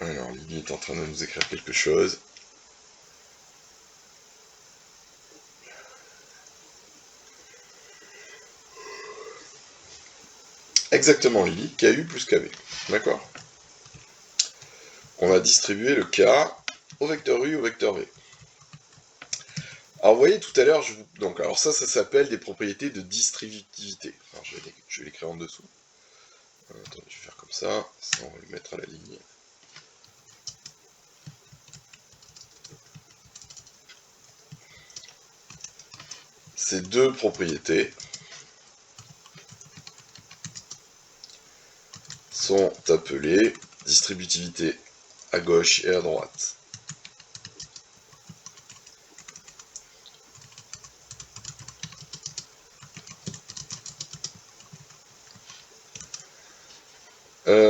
Alors Lily est en train de nous écrire quelque chose. Exactement Lily, KU plus KB. D'accord? On va distribuer le K au vecteur U au vecteur V. Alors vous voyez tout à l'heure, alors ça s'appelle des propriétés de distributivité. Alors je vais l'écrire en dessous. Attendez, je vais faire comme ça on va le mettre à la ligne. Ces deux propriétés sont appelées distributivité à gauche et à droite.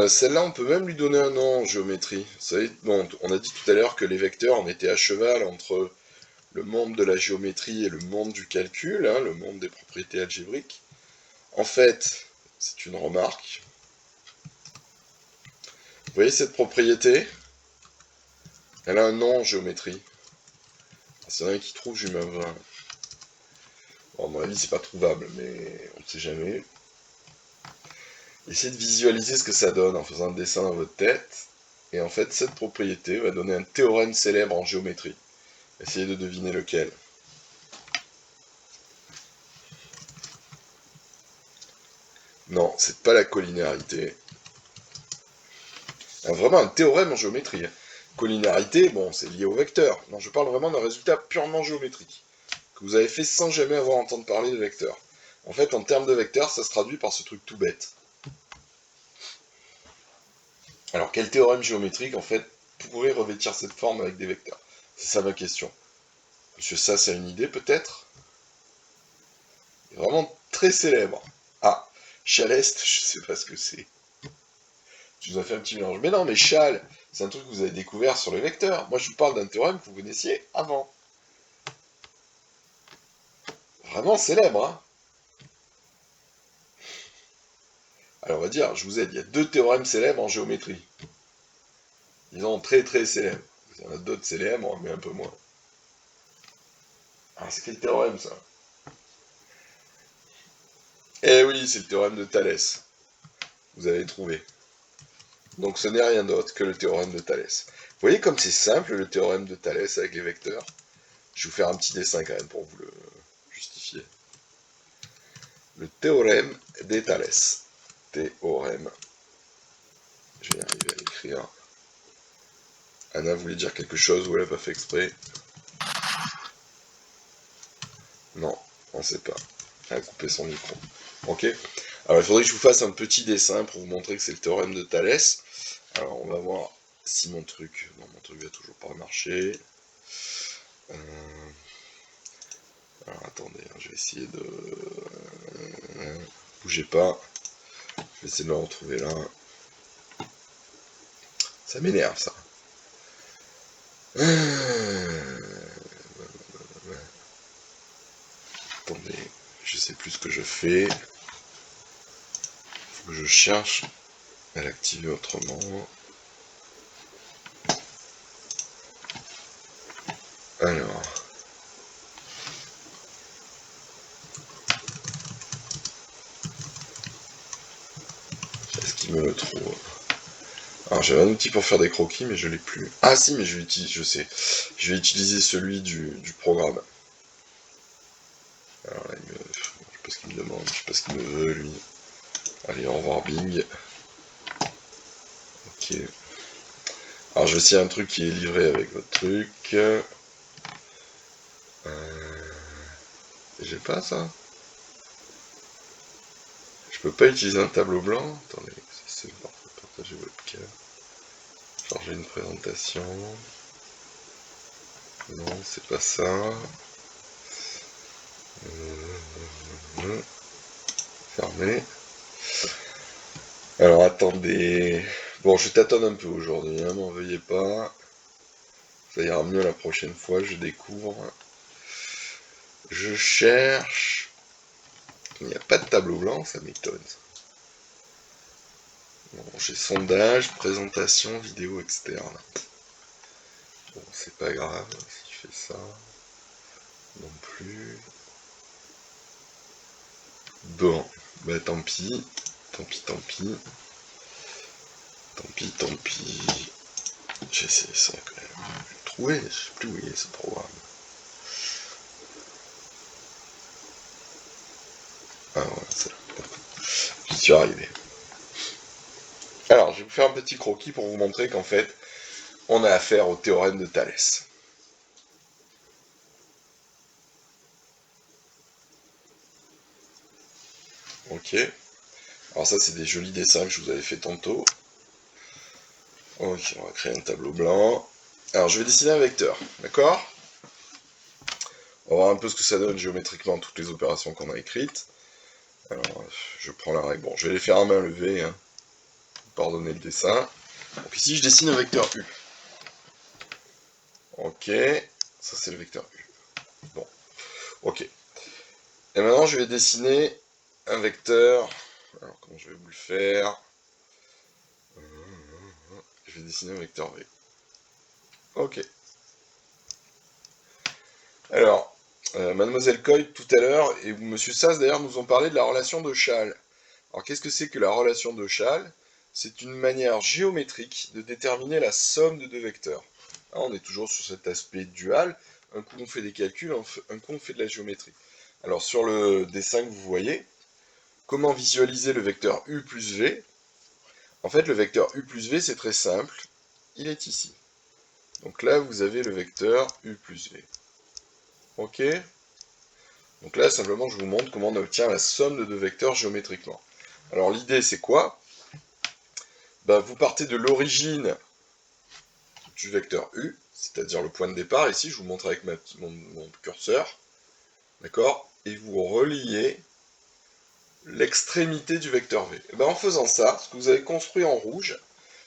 Celle-là, on peut même lui donner un nom en géométrie. Vous savez, bon, on a dit tout à l'heure que les vecteurs, on était à cheval entre le monde de la géométrie et le monde du calcul, hein, le monde des propriétés algébriques. En fait, c'est une remarque. Vous voyez cette propriété? Elle a un nom en géométrie. C'est rien qui trouve, je lui mets un 20. Bon, à mon avis, c'est pas trouvable, mais on ne sait jamais. Essayez de visualiser ce que ça donne en faisant un dessin dans votre tête. Et en fait, cette propriété va donner un théorème célèbre en géométrie. Essayez de deviner lequel. Non, c'est pas la collinéarité. Vraiment un théorème en géométrie. Collinéarité, bon, c'est lié au vecteur. Non, je parle vraiment d'un résultat purement géométrique, que vous avez fait sans jamais avoir entendu parler de vecteur. En fait, en termes de vecteur, ça se traduit par ce truc tout bête. Alors, quel théorème géométrique, en fait, pourrait revêtir cette forme avec des vecteurs? C'est ça ma question. Monsieur Sass a une idée, peut-être? Vraiment très célèbre. Ah, Chaleste, je sais pas ce que c'est. Je vous ai fait un petit mélange. Mais non, mais Chal, c'est un truc que vous avez découvert sur les vecteurs. Moi, je vous parle d'un théorème que vous connaissiez avant. Vraiment célèbre, hein. Alors, on va dire, je vous aide, il y a 2 théorèmes célèbres en géométrie. Disons très très célèbres. Il y en a d'autres célèbres, mais un peu moins. Ah, c'est quel théorème, ça? Eh oui, c'est le théorème de Thalès. Vous avez trouvé. Donc ce n'est rien d'autre que le théorème de Thalès. Vous voyez comme c'est simple le théorème de Thalès avec les vecteurs? Je vais vous faire un petit dessin quand même pour vous le justifier. Le théorème des Thalès. Théorème. Je vais arriver à l'écrire. Anna voulait dire quelque chose ou elle n'a pas fait exprès? Non, on ne sait pas. Elle a coupé son micro. Ok. Alors il faudrait que je vous fasse un petit dessin pour vous montrer que c'est le théorème de Thalès. Alors on va voir si mon truc... Non, mon truc va toujours pas marcher. Alors attendez, je vais essayer de... bougez pas. Je vais essayer de le retrouver là. Ça m'énerve ça. Attendez, je sais plus ce que je fais. Faut que je cherche à l'activer autrement. Alors... Est-ce qu'il me le trouve? Alors j'avais un outil pour faire des croquis, mais je l'ai plus. Ah si, mais je vais utiliser, je sais. Je vais utiliser celui du programme. Alors là, je sais pas ce qu'il me demande, je sais pas ce qu'il me veut, lui. Allez, au revoir Bing. Ok. Alors je vais essayer un truc qui est livré avec votre truc. J'ai pas ça. Je peux pas utiliser un tableau blanc. Attendez, c'est partager webcam. Charger une présentation. Non, c'est pas ça. Fermé. Alors attendez. Bon, je tâtonne un peu aujourd'hui, hein, m'en veuillez pas. Ça ira mieux la prochaine fois, je découvre. Je cherche. Il n'y a pas de tableau blanc, ça m'étonne. Bon, j'ai sondage, présentation, vidéo externe. Bon, c'est pas grave si je fais ça. Non plus. Bon, bah tant pis. Tant pis, tant pis. Tant pis, tant pis. J'ai essayé ça quand même. Je l'ai trouvé, je sais plus où il est ce programme. Ah voilà, c'est là. J'y suis arrivé. Alors, je vais vous faire un petit croquis pour vous montrer qu'en fait, on a affaire au théorème de Thalès. Ok. Alors ça, c'est des jolis dessins que je vous avais fait tantôt. Ok, on va créer un tableau blanc. Alors, je vais dessiner un vecteur, d'accord? On va voir un peu ce que ça donne géométriquement, toutes les opérations qu'on a écrites. Alors, je prends la règle. Bon, je vais les faire à main levée, hein. Pardonnez le dessin. Donc ici, je dessine un vecteur U. Ok, ça c'est le vecteur U. Bon, ok. Et maintenant, je vais dessiner un vecteur. Alors, comment je vais vous le faire? Je vais dessiner un vecteur V. Ok. Alors, Mademoiselle Coy, tout à l'heure, et Monsieur Sass, d'ailleurs, nous ont parlé de la relation de Chasles. Alors, qu'est-ce que c'est que la relation de Chasles? C'est une manière géométrique de déterminer la somme de 2 vecteurs. Là, on est toujours sur cet aspect dual. Un coup, on fait des calculs, un coup, on fait de la géométrie. Alors, sur le dessin que vous voyez, comment visualiser le vecteur U plus V? En fait, le vecteur U plus V, c'est très simple. Il est ici. Donc là, vous avez le vecteur U plus V. Ok? Donc là, simplement, je vous montre comment on obtient la somme de 2 vecteurs géométriquement. Alors l'idée, c'est quoi? Vous partez de l'origine du vecteur U, c'est-à-dire le point de départ. Ici, je vous montre avec mon curseur. D'accord? Et vous reliez l'extrémité du vecteur V. Et en faisant ça, ce que vous avez construit en rouge,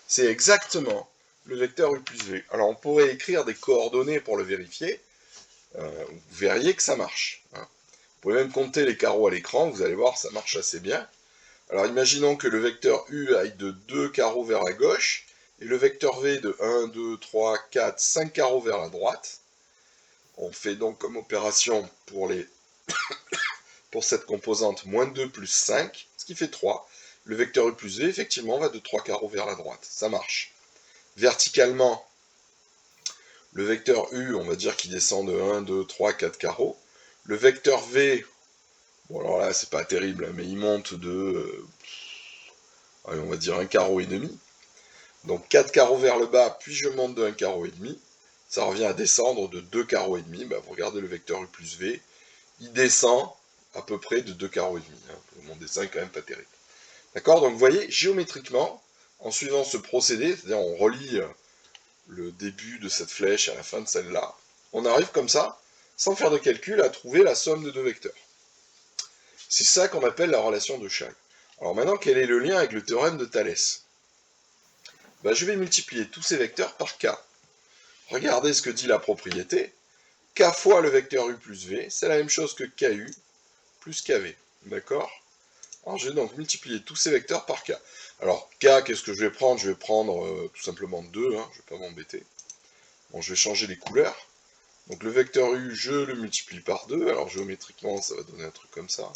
c'est exactement le vecteur U plus V. Alors on pourrait écrire des coordonnées pour le vérifier, vous verriez que ça marche. Hein. Vous pouvez même compter les carreaux à l'écran, vous allez voir, ça marche assez bien. Alors imaginons que le vecteur U aille de 2 carreaux vers la gauche, et le vecteur V de 1, 2, 3, 4, 5 carreaux vers la droite. On fait donc comme opération pour cette composante moins 2 plus 5, ce qui fait 3. Le vecteur U plus V, effectivement, va de 3 carreaux vers la droite. Ça marche. Verticalement, le vecteur U, on va dire qu'il descend de 1, 2, 3, 4 carreaux. Le vecteur V, bon alors là, c'est pas terrible, mais il monte de, allez, on va dire 1 carreau et demi. Donc 4 carreaux vers le bas, puis je monte de 1 carreau et demi. Ça revient à descendre de 2 carreaux et demi. Bah, vous regardez le vecteur U plus V, il descend à peu près de 2 carreaux et demi. Hein. Mon dessin est quand même pas terrible. D'accord? Donc vous voyez, géométriquement, en suivant ce procédé, c'est-à-dire on relie le début de cette flèche à la fin de celle-là, on arrive comme ça, sans faire de calcul, à trouver la somme de deux vecteurs. C'est ça qu'on appelle la relation de Chasles. Alors maintenant, quel est le lien avec le théorème de Thalès? Ben, je vais multiplier tous ces vecteurs par k. Regardez ce que dit la propriété. K fois le vecteur U plus V, c'est la même chose que KU plus KV. D'accord? Alors je vais donc multiplier tous ces vecteurs par k. Alors k, qu'est-ce que je vais prendre? Je vais prendre tout simplement 2, hein, je ne vais pas m'embêter. Bon, je vais changer les couleurs. Donc le vecteur U, je le multiplie par 2. Alors géométriquement, ça va donner un truc comme ça.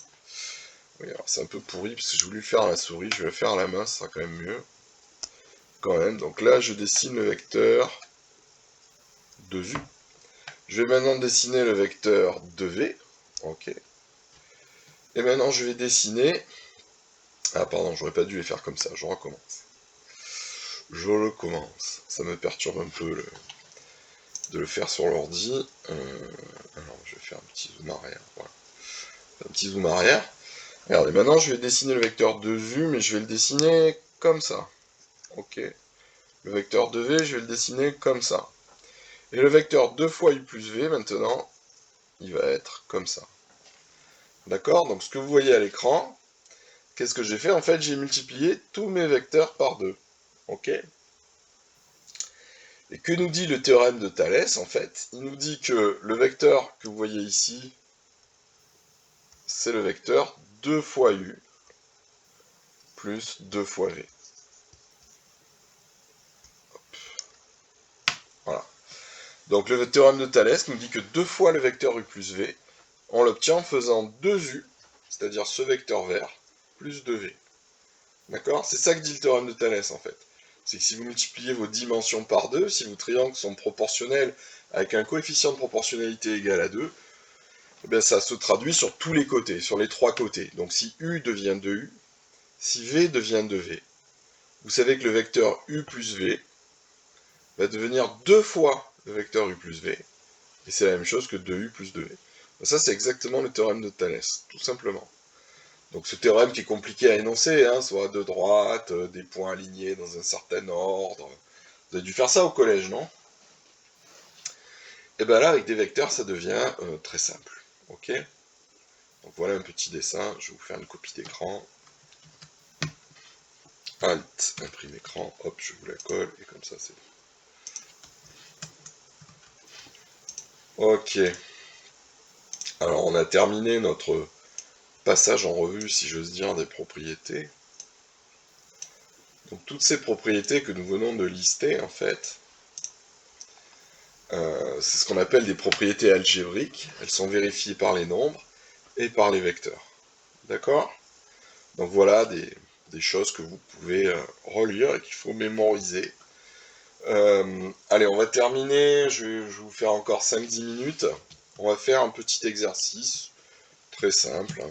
Oui, alors c'est un peu pourri, parce que j'ai voulu le faire à la souris, je vais le faire à la main, ça sera quand même mieux. Quand même, donc là je dessine le vecteur de U. Je vais maintenant dessiner le vecteur de V. Ok. Et maintenant je vais dessiner... Ah pardon, j'aurais pas dû les faire comme ça, je recommence. Je recommence. Ça me perturbe un peu de le faire sur l'ordi. Alors je vais faire un petit zoom arrière. Voilà. Un petit zoom arrière. Regardez, maintenant je vais dessiner le vecteur de U, mais je vais le dessiner comme ça. Ok. Le vecteur de V, je vais le dessiner comme ça. Et le vecteur 2 fois U plus V, maintenant, il va être comme ça. D'accord? Donc ce que vous voyez à l'écran, qu'est-ce que j'ai fait? En fait, j'ai multiplié tous mes vecteurs par 2. Ok? Et que nous dit le théorème de Thalès, en fait? Il nous dit que le vecteur que vous voyez ici, c'est le vecteur 2 fois U plus 2 fois V. Voilà. Donc le théorème de Thalès nous dit que 2 fois le vecteur U plus V, on l'obtient en faisant 2U, c'est-à-dire ce vecteur vert, plus 2V. D'accord? C'est ça que dit le théorème de Thalès, en fait. C'est que si vous multipliez vos dimensions par 2, si vos triangles sont proportionnels avec un coefficient de proportionnalité égal à 2, eh bien ça se traduit sur tous les côtés, sur les trois côtés. Donc si U devient 2U, si V devient 2V, vous savez que le vecteur U plus V va devenir 2 fois le vecteur U plus V, et c'est la même chose que 2U plus 2V. Ça, c'est exactement le théorème de Thalès, tout simplement. Donc ce théorème qui est compliqué à énoncer, hein, soit de droite, des points alignés dans un certain ordre. Vous avez dû faire ça au collège, non? Et bien là, avec des vecteurs, ça devient très simple. Ok? Donc voilà un petit dessin, je vais vous faire une copie d'écran. Alt, imprime écran, hop, je vous la colle, et comme ça c'est... Ok. Alors on a terminé notre passage en revue, si j'ose dire, des propriétés. Donc toutes ces propriétés que nous venons de lister, en fait, c'est ce qu'on appelle des propriétés algébriques. Elles sont vérifiées par les nombres et par les vecteurs. D'accord? Donc voilà des choses que vous pouvez relire et qu'il faut mémoriser. Allez, on va terminer. Je vais vous faire encore 5-10 minutes. On va faire un petit exercice très simple.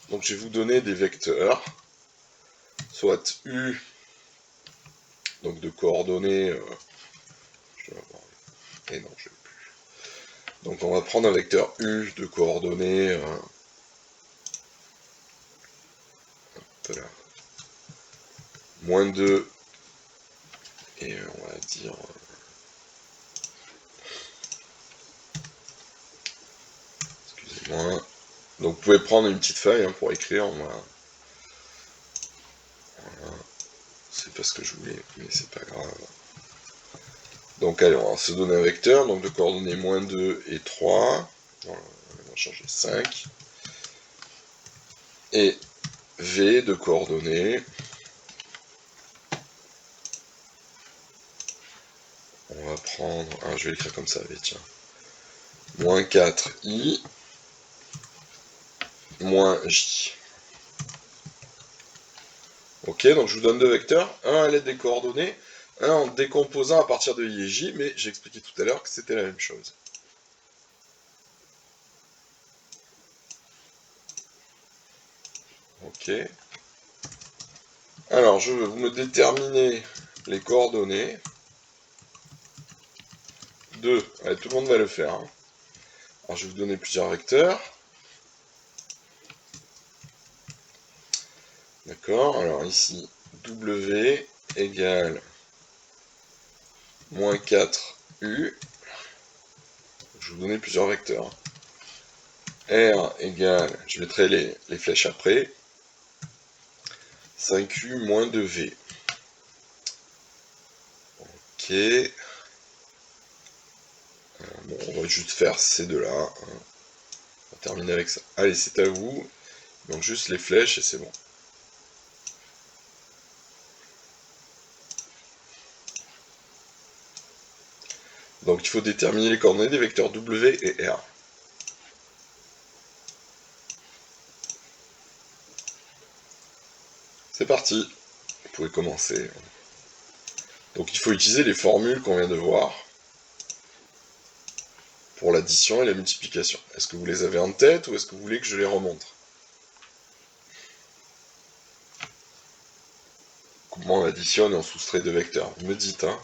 Donc je vais vous donner des vecteurs, soit U, donc de coordonnées... je vais avoir... Et non, je vais plus. Donc on va prendre un vecteur U de coordonnées... voilà. Moins 2, et on va dire... excusez-moi. Donc vous pouvez prendre une petite feuille hein, pour écrire. Voilà. C'est pas ce que je voulais, mais c'est pas grave. Donc allez, on va se donner un vecteur, donc de coordonnées moins 2 et 3. Voilà, on va changer 5. Et V de coordonnées. On va prendre... Ah, je vais l'écrire comme ça, V, tiens. Moins 4i, moins j. Ok, donc je vous donne deux vecteurs, un à l'aide des coordonnées, un en décomposant à partir de i et j, mais j'ai expliqué tout à l'heure que c'était la même chose. Ok. Alors, je veux vous me déterminer les coordonnées de... Allez, tout le monde va le faire. Hein. Alors, je vais vous donner plusieurs vecteurs. D'accord, alors ici, W égale moins 4U. Je vais vous donner plusieurs vecteurs. R égale, je mettrai les flèches après, 5U moins 2V. Ok. Bon, on va juste faire ces deux-là. Hein. On va terminer avec ça. Allez, c'est à vous. Donc juste les flèches et c'est bon. Donc il faut déterminer les coordonnées des vecteurs W et R. C'est parti. Vous pouvez commencer. Donc il faut utiliser les formules qu'on vient de voir pour l'addition et la multiplication. Est-ce que vous les avez en tête ou est-ce que vous voulez que je les remontre? Comment on additionne et on soustrait deux vecteurs? Vous me dites, hein.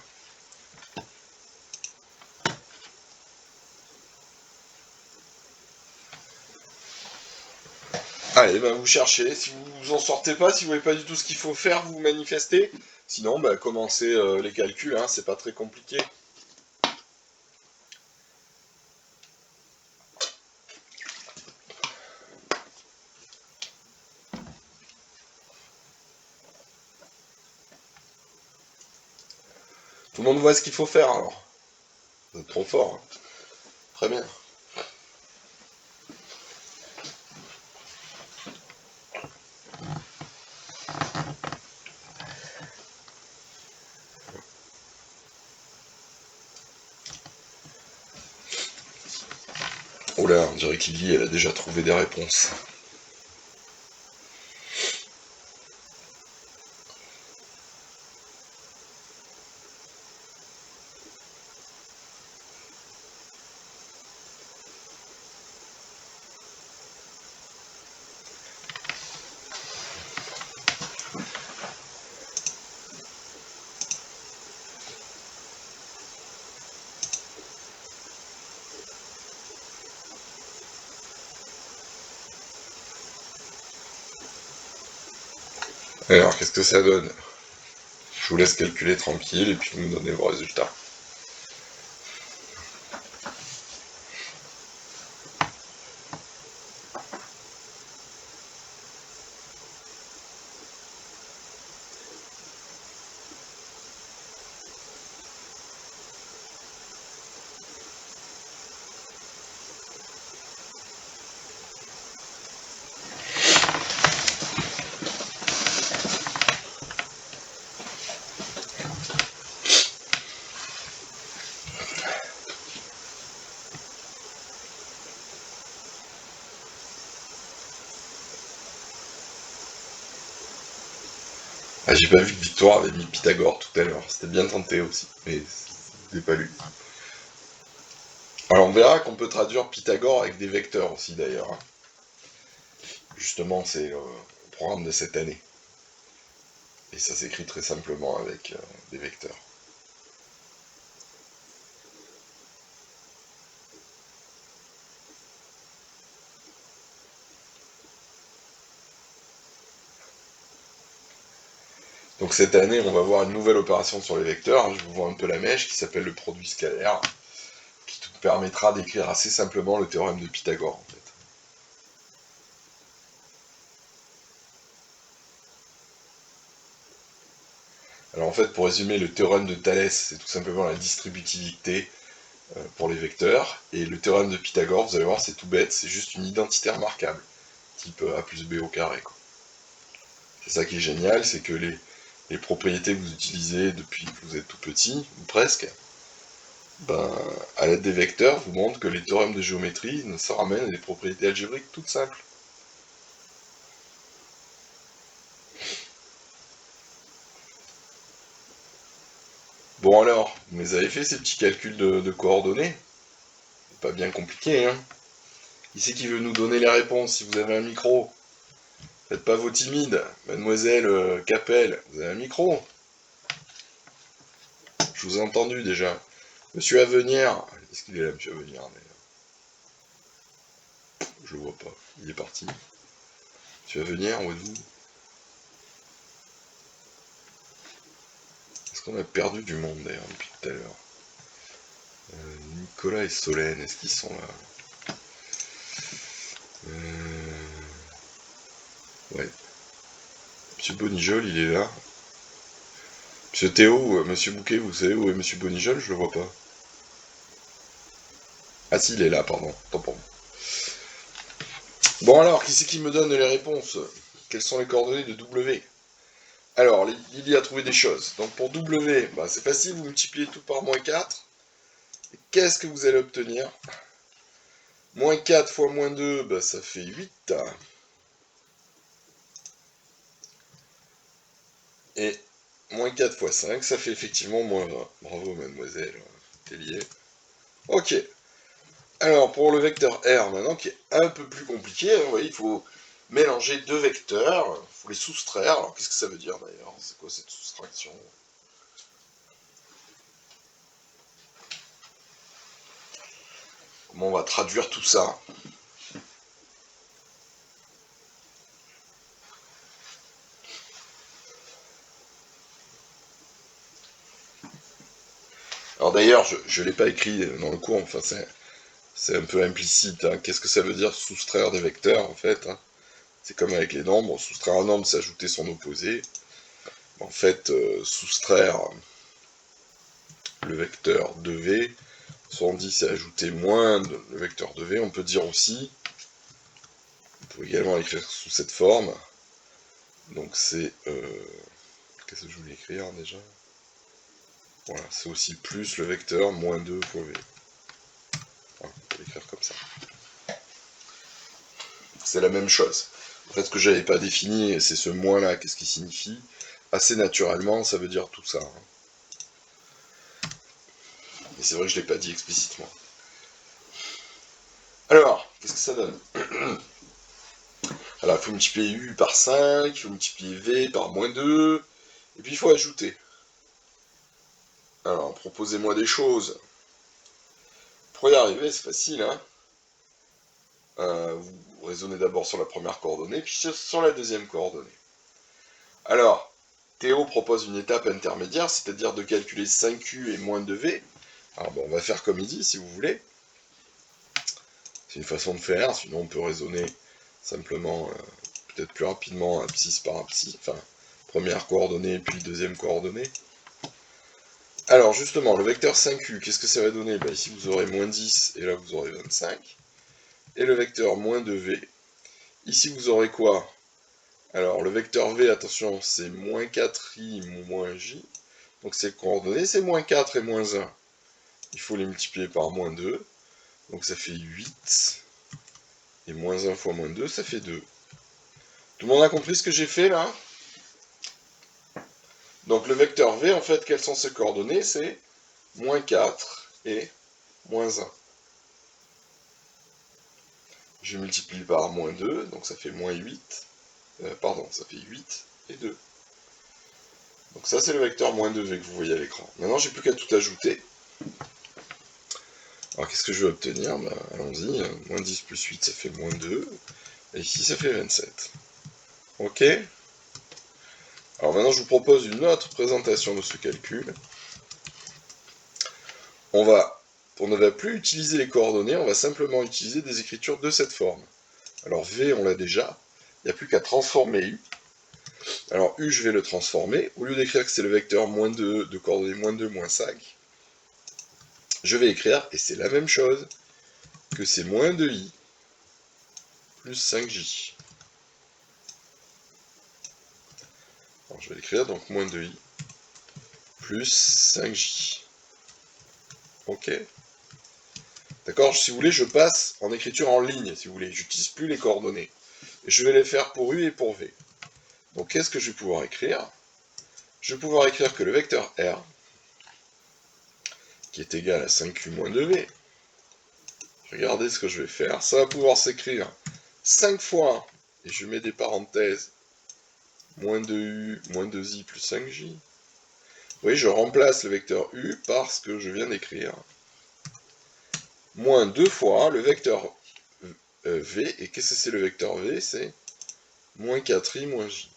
Allez, ben vous cherchez. Si vous en sortez pas, si vous voyez pas du tout ce qu'il faut faire, vous manifestez. Sinon, ben, commencez les calculs, hein, c'est pas très compliqué. Tout le monde voit ce qu'il faut faire alors. Vous êtes trop fort. Hein. Très bien. Oh là, on dirait qu'Illy, elle a déjà trouvé des réponses. Alors, qu'est-ce que ça donne? Je vous laisse calculer tranquille et puis vous me donnez vos résultats. Ah, j'ai pas vu que Victoire avait mis Pythagore tout à l'heure. C'était bien tenté aussi, mais je l'ai pas lu. Alors on verra qu'on peut traduire Pythagore avec des vecteurs aussi d'ailleurs. Hein. Justement, c'est le programme de cette année. Et ça s'écrit très simplement avec des vecteurs. Donc cette année, on va voir une nouvelle opération sur les vecteurs. Je vous vois un peu la mèche qui s'appelle le produit scalaire, qui te permettra d'écrire assez simplement le théorème de Pythagore en fait. Alors en fait, pour résumer, le théorème de Thalès, c'est tout simplement la distributivité pour les vecteurs, et le théorème de Pythagore, vous allez voir, c'est tout bête, c'est juste une identité remarquable, type A plus B au carré, quoi. C'est ça qui est génial, c'est que les propriétés que vous utilisez depuis que vous êtes tout petit, ou presque, ben, à l'aide des vecteurs, vous montrent que les théorèmes de géométrie se ramènent à des propriétés algébriques toutes simples. Bon alors, vous les avez fait ces petits calculs de coordonnées? C'est pas bien compliqué, hein? Qui c'est qui veut nous donner les réponses si vous avez un micro? Faites pas vos timides, mademoiselle Capelle, vous avez un micro? Je vous ai entendu déjà. Monsieur Avenir, est-ce qu'il est là, monsieur Avenir? Je le vois pas, il est parti. Monsieur Avenir, où êtes-vous? Est-ce qu'on a perdu du monde d'ailleurs depuis tout à l'heure? Nicolas et Solène, est-ce qu'ils sont là? Ouais. Monsieur Bonijol, il est là. Monsieur Théo, Monsieur Bouquet, vous savez où est Monsieur Bonijol? Je le vois pas. Ah si, il est là, pardon. Tant pour moi. Bon alors, qui c'est qui me donne les réponses? Quelles sont les coordonnées de W? Alors, Lily a trouvé des choses. Donc pour W, bah, c'est facile, vous multipliez tout par moins 4. Et qu'est-ce que vous allez obtenir? Moins 4 fois moins 2, bah, ça fait 8. Et moins 4 fois 5, ça fait effectivement moins 20. Bravo, mademoiselle. T'es lié. Ok. Alors, pour le vecteur R, maintenant, qui est un peu plus compliqué, hein, vous voyez, il faut mélanger deux vecteurs, il faut les soustraire. Alors, qu'est-ce que ça veut dire, d'ailleurs? C'est quoi cette soustraction? Comment on va traduire tout ça? Alors, d'ailleurs, je ne l'ai pas écrit dans le cours, enfin, c'est un peu implicite, hein. Qu'est-ce que ça veut dire soustraire des vecteurs, en fait, hein? C'est comme avec les nombres, soustraire un nombre, c'est ajouter son opposé. En fait, soustraire le vecteur 2v, soit on dit c'est ajouter moins le vecteur 2v, on peut dire aussi, on peut également l'écrire sous cette forme, donc c'est, qu'est-ce que je voulais écrire déjà? Voilà, c'est aussi plus le vecteur moins 2 fois v. Voilà, on peut l'écrire comme ça. C'est la même chose. En fait, ce que j'avais pas défini, c'est ce moins là, qu'est-ce qu'il signifie? Assez naturellement, ça veut dire tout ça, hein. Et c'est vrai que je ne l'ai pas dit explicitement. Alors, qu'est-ce que ça donne? Alors, il faut multiplier U par 5, il faut multiplier V par moins 2, et puis il faut ajouter. Alors, proposez-moi des choses. Pour y arriver, c'est facile, hein. Vous raisonnez d'abord sur la première coordonnée, puis sur la deuxième coordonnée. Alors, Théo propose une étape intermédiaire, c'est-à-dire de calculer 5U et moins 2V. Alors, bon, on va faire comme il dit, si vous voulez. C'est une façon de faire, sinon on peut raisonner simplement, peut-être plus rapidement, abscisse par abscisse, enfin, première coordonnée, puis deuxième coordonnée. Alors justement, le vecteur 5u, qu'est-ce que ça va donner? Ben, ici vous aurez moins 10, et là vous aurez 25. Et le vecteur moins 2v, ici vous aurez quoi? Alors le vecteur v, attention, c'est moins 4i moins j, donc ces coordonnées, c'est moins 4 et moins 1. Il faut les multiplier par moins 2, donc ça fait 8, et moins 1 fois moins 2, ça fait 2. Tout le monde a compris ce que j'ai fait là? Donc le vecteur v, en fait, quelles sont ses coordonnées? C'est moins 4 et moins 1. Je multiplie par moins 2, donc ça fait moins 8. Pardon, ça fait 8 et 2. Donc ça, c'est le vecteur moins 2v que vous voyez à l'écran. Maintenant, j'ai plus qu'à tout ajouter. Alors, qu'est-ce que je vais obtenir? Ben, allons-y. Moins 10 plus 8, ça fait moins 2. Et ici, ça fait 27. Ok? Alors maintenant, je vous propose une autre présentation de ce calcul. On ne va plus utiliser les coordonnées, on va simplement utiliser des écritures de cette forme. Alors V, on l'a déjà. Il n'y a plus qu'à transformer U. Alors U, je vais le transformer. Au lieu d'écrire que c'est le vecteur moins 2 de coordonnées moins 2, moins 5, je vais écrire, et c'est la même chose, que c'est moins 2i plus 5j. Alors je vais l'écrire, donc moins 2i plus 5j. Ok. D'accord. Si vous voulez, je passe en écriture en ligne, si vous voulez. J'utilise plus les coordonnées. Et je vais les faire pour U et pour V. Donc qu'est-ce que je vais pouvoir écrire? Je vais pouvoir écrire que le vecteur R, qui est égal à 5u moins 2v, regardez ce que je vais faire, ça va pouvoir s'écrire 5 fois, et je mets des parenthèses, moins 2u, moins 2i plus 5j. Vous voyez, je remplace le vecteur u par ce que je viens d'écrire. Moins 2 fois le vecteur v, et qu'est-ce que c'est le vecteur v? C'est moins 4i moins j.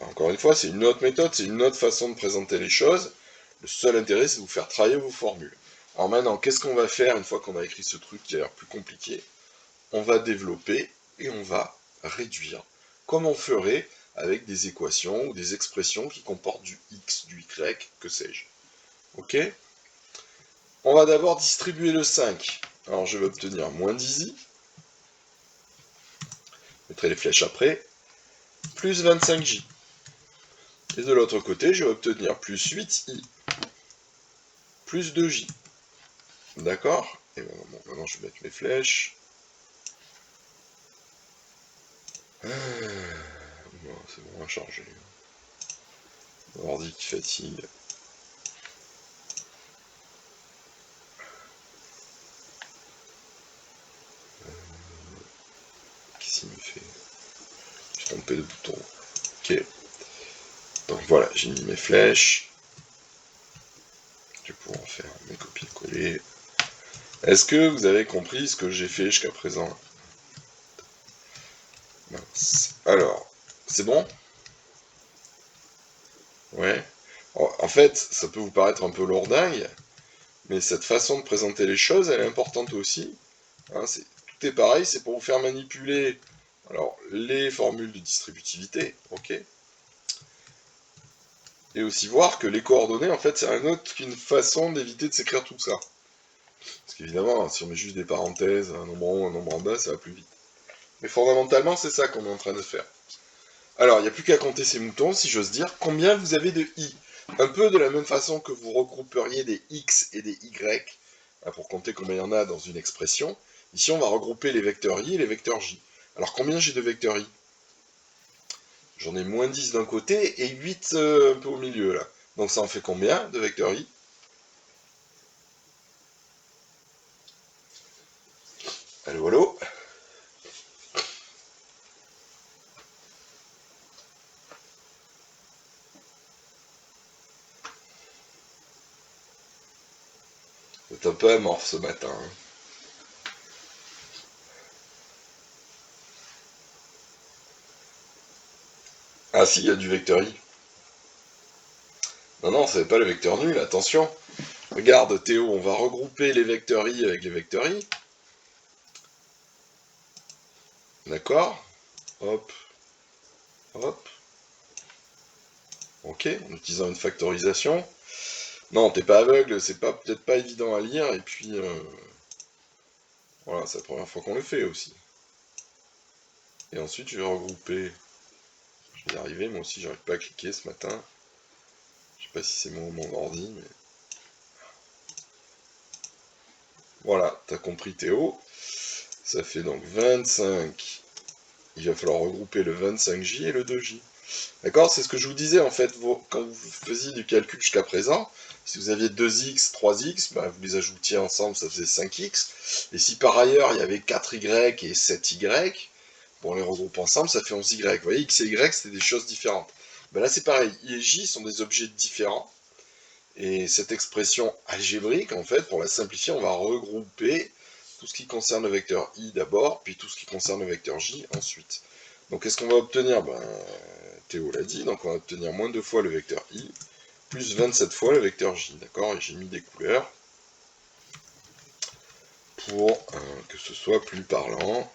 Encore une fois, c'est une autre méthode, c'est une autre façon de présenter les choses. Le seul intérêt, c'est de vous faire travailler vos formules. Alors maintenant, qu'est-ce qu'on va faire une fois qu'on a écrit ce truc qui a l'air plus compliqué? On va développer et on va réduire, comme on ferait avec des équations ou des expressions qui comportent du x, du y, que sais-je. Ok? On va d'abord distribuer le 5. Alors je vais obtenir moins 10i, je mettrai les flèches après, plus 25j. Et de l'autre côté, je vais obtenir plus 8i, plus 2j. D'accord? Et bon, maintenant je vais mettre mes flèches. Bon, c'est bon, on va charger. L'ordi qui fatigue. Qu'est-ce qu'il me fait? J'ai trompé de bouton. Ok. Donc voilà, j'ai mis mes flèches. Je vais pouvoir faire mes copier-coller. Est-ce que vous avez compris ce que j'ai fait jusqu'à présent? Mince. Alors, c'est bon? Ouais. En fait, ça peut vous paraître un peu lourdingue, mais cette façon de présenter les choses, elle est importante aussi. Hein, tout est pareil, c'est pour vous faire manipuler alors, les formules de distributivité, ok? Et aussi voir que les coordonnées, en fait, c'est un autre qu'une façon d'éviter de s'écrire tout ça. Parce qu'évidemment, si on met juste des parenthèses, un nombre en haut, un nombre en bas, ça va plus vite. Mais fondamentalement, c'est ça qu'on est en train de faire. Alors, il n'y a plus qu'à compter ces moutons, si j'ose dire. Combien vous avez de i? Un peu de la même façon que vous regrouperiez des x et des y, pour compter combien il y en a dans une expression. Ici, on va regrouper les vecteurs i et les vecteurs j. Alors, combien j'ai de vecteurs i? J'en ai moins 10 d'un côté et 8 un peu au milieu, là. Donc ça en fait combien de vecteurs i? Allô, allô? C'est un peu amorphe ce matin. Hein. Ah si, il y a du vecteur i. Non, non, c'est pas le vecteur nul, attention. Regarde Théo, on va regrouper les vecteurs i avec les vecteurs i. D'accord? Hop, hop. Ok, en utilisant une factorisation. Non, t'es pas aveugle, c'est pas peut-être pas évident à lire, et puis voilà, c'est la première fois qu'on le fait aussi. Et ensuite je vais regrouper. Je vais y arriver, moi aussi j'arrive pas à cliquer ce matin. Je sais pas si c'est moi ou mon ordi, mais. Voilà, t'as compris Théo. Ça fait donc 25. Il va falloir regrouper le 25J et le 2J. D'accord? C'est ce que je vous disais en fait, quand vous faisiez du calcul jusqu'à présent, si vous aviez 2x, 3x, bah, vous les ajoutiez ensemble, ça faisait 5x. Et si par ailleurs il y avait 4y et 7y, bon, on les regroupe ensemble, ça fait 11y. Vous voyez, x et y, c'était des choses différentes. Ben là c'est pareil, i et j sont des objets différents. Et cette expression algébrique, en fait, pour la simplifier, on va regrouper tout ce qui concerne le vecteur i d'abord, puis tout ce qui concerne le vecteur j ensuite. Donc qu'est-ce qu'on va obtenir? Ben, Théo l'a dit, donc on va obtenir moins 2 fois le vecteur i, plus 27 fois le vecteur j, d'accord? Et j'ai mis des couleurs pour que ce soit plus parlant.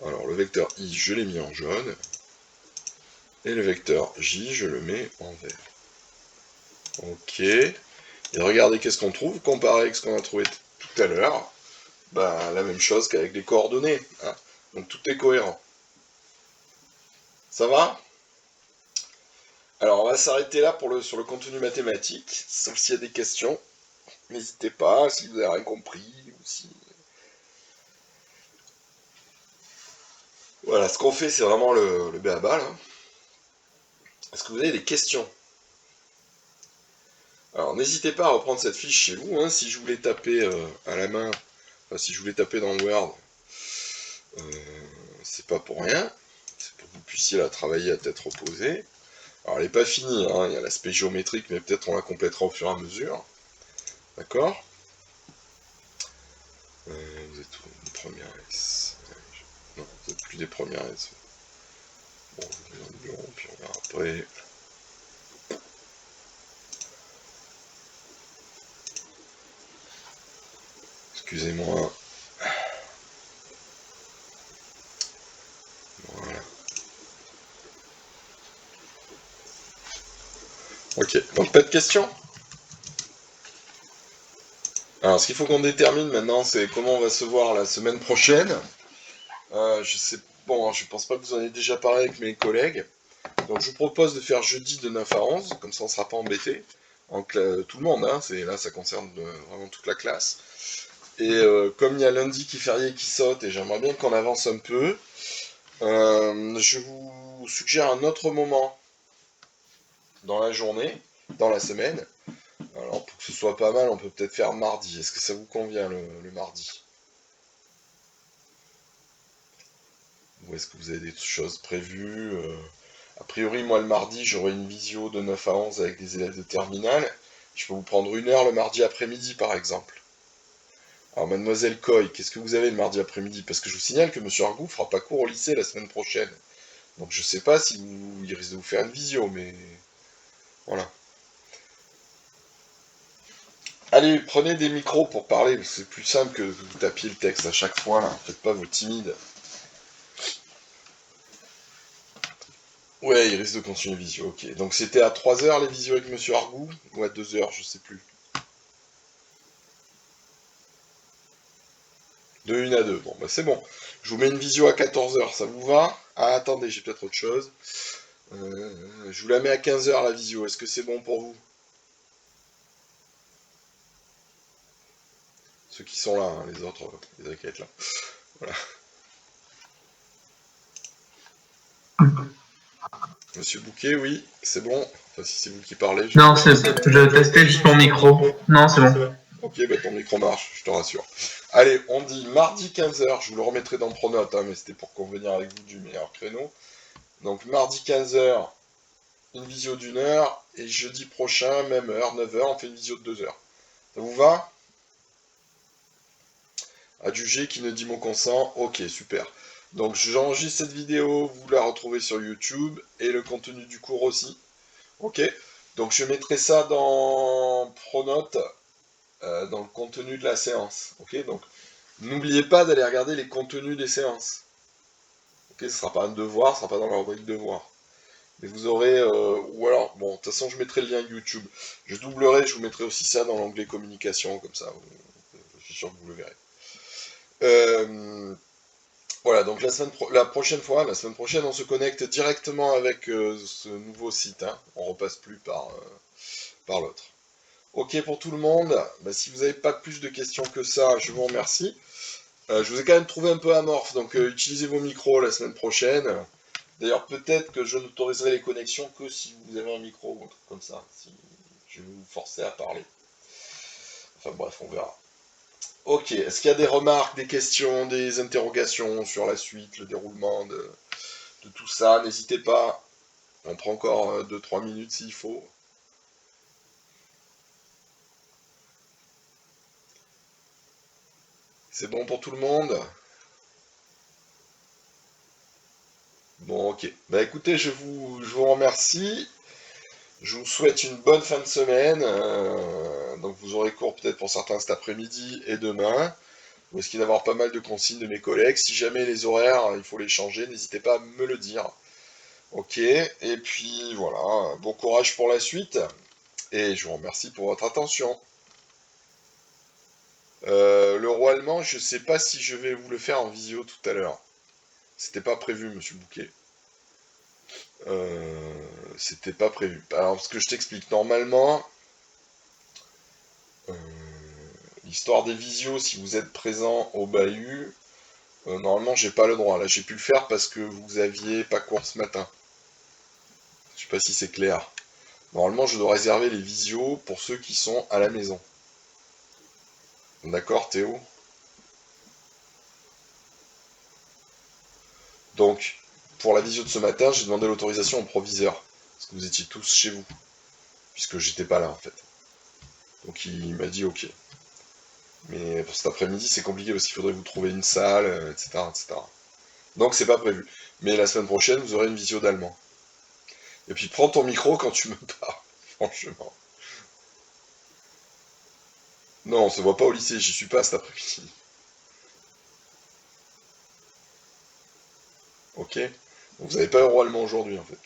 Alors, le vecteur I, je l'ai mis en jaune. Et le vecteur J, je le mets en vert. Ok. Et regardez qu'est-ce qu'on trouve, comparé avec ce qu'on a trouvé tout à l'heure. Bah, la même chose qu'avec les coordonnées. Hein. Donc tout est cohérent. Ça va? Alors, on va s'arrêter là sur le contenu mathématique, sauf s'il y a des questions. N'hésitez pas, si vous avez rien compris, ou si... Voilà, ce qu'on fait, c'est vraiment le b.a.-ba, là. Est-ce que vous avez des questions? Alors, n'hésitez pas à reprendre cette fiche chez vous, hein, si je voulais taper à la main, enfin, si je voulais taper dans Word, euh, c'est pas pour rien, c'est pour que vous puissiez la travailler à tête reposée. Alors, elle n'est pas finie, hein, il y a l'aspect géométrique, mais peut-être on la complétera au fur et à mesure. D'accord? Vous êtes où? Une première S. Non, vous n'êtes plus des premières S. Bon, je vais dans le bureau, puis on verra après. Excusez-moi. Voilà. Ok, donc pas de questions? Alors, ce qu'il faut qu'on détermine maintenant, c'est comment on va se voir la semaine prochaine. Je sais, bon, je pense pas que vous en avez déjà parlé avec mes collègues. Donc, je vous propose de faire jeudi de 9 à 11, comme ça on sera pas embêté. Tout le monde, hein, là ça concerne vraiment toute la classe. Et comme il y a lundi qui est férié qui saute, et j'aimerais bien qu'on avance un peu, je vous suggère un autre moment dans la journée, dans la semaine. Alors pour que ce soit pas mal, on peut peut-être faire mardi. Est-ce que ça vous convient le mardi? Ou est-ce que vous avez des choses prévues? A priori, moi le mardi, j'aurai une visio de 9 à 11 avec des élèves de terminale. Je peux vous prendre 1 heure le mardi après-midi par exemple. Alors mademoiselle Coy, qu'est-ce que vous avez le mardi après-midi? Parce que je vous signale que monsieur Argou fera pas cours au lycée la semaine prochaine. Donc je sais pas si il risque de vous faire une visio, mais voilà. Allez, prenez des micros pour parler, parce que c'est plus simple que vous tapiez le texte à chaque fois, là. Faites pas vos timides. Ouais, il risque de continuer visio, ok. Donc c'était à 3 heures les visios avec monsieur Argou, ou à 2 heures, je sais plus. De 1 à 2, bon bah c'est bon. Je vous mets une visio à 14 heures, ça vous va? Ah attendez, j'ai peut-être autre chose. Je vous la mets à 15 heures la visio, est-ce que c'est bon pour vous? Ceux qui sont là, hein, les autres, les inquiètes là. Voilà. Monsieur Bouquet, oui, c'est bon. Enfin, si c'est vous qui parlez, je... Non, je testais juste mon micro. Non, c'est bon. Ok, bah ton micro marche, je te rassure. Allez, on dit mardi 15 heures. Je vous le remettrai dans Pronote, hein, mais c'était pour convenir avec vous du meilleur créneau. Donc mardi 15 heures, une visio d'1 heure, et jeudi prochain, même heure, 9 heures, on fait une visio de 2 heures. Ça vous va? Adjugé qui ne dit mon consent, ok, super. Donc j'enregistre cette vidéo, vous la retrouvez sur YouTube, et le contenu du cours aussi. Ok, donc je mettrai ça dans Pronote, dans le contenu de la séance. Ok, donc n'oubliez pas d'aller regarder les contenus des séances. Ok, ce sera pas un devoir, ce sera pas dans la rubrique devoir. Mais vous aurez, ou alors, bon, de toute façon je mettrai le lien YouTube. Je doublerai, je vous mettrai aussi ça dans l'onglet communication, comme ça, je suis sûr que vous le verrez. Voilà, donc la prochaine fois, la semaine prochaine, on se connecte directement avec ce nouveau site. Hein. On repasse plus par l'autre. Ok pour tout le monde. Bah, si vous n'avez pas plus de questions que ça, je vous remercie. Je vous ai quand même trouvé un peu amorphe, donc utilisez vos micros la semaine prochaine. D'ailleurs, peut-être que je n'autoriserai les connexions que si vous avez un micro ou un truc comme ça. Si je vais vous forcer à parler. Enfin bref, on verra. Ok, est-ce qu'il y a des remarques, des questions, des interrogations sur la suite, le déroulement de tout ça? N'hésitez pas. On prend encore 2-3 minutes s'il faut. C'est bon pour tout le monde? Bon, ok. Bah écoutez, je vous remercie. Je vous souhaite une bonne fin de semaine. Donc vous aurez cours peut-être pour certains cet après-midi et demain. Vous risquez d'avoir pas mal de consignes de mes collègues. Si jamais les horaires, il faut les changer, n'hésitez pas à me le dire. Ok, et puis voilà, bon courage pour la suite, et je vous remercie pour votre attention. Le roi allemand, je sais pas si je vais vous le faire en visio tout à l'heure. C'était pas prévu, monsieur Bouquet. C'était pas prévu. Alors, parce que je t'explique, normalement, euh, l'histoire des visios, si vous êtes présent au bahut, normalement, j'ai pas le droit. Là, j'ai pu le faire parce que vous aviez pas cours ce matin. Je sais pas si c'est clair. Normalement, je dois réserver les visios pour ceux qui sont à la maison. D'accord, Théo? Donc, pour la visio de ce matin, j'ai demandé l'autorisation au proviseur. Parce que vous étiez tous chez vous. Puisque j'étais pas là, en fait. Donc, il m'a dit OK. Mais pour cet après-midi, c'est compliqué parce qu'il faudrait vous trouver une salle, etc., etc. Donc, c'est pas prévu. Mais la semaine prochaine, vous aurez une visio d'allemand. Et puis, prends ton micro quand tu me parles. Franchement. Non, on se voit pas au lycée, j'y suis pas cet après-midi. Ok? Donc, vous avez pas euro allemand aujourd'hui, en fait.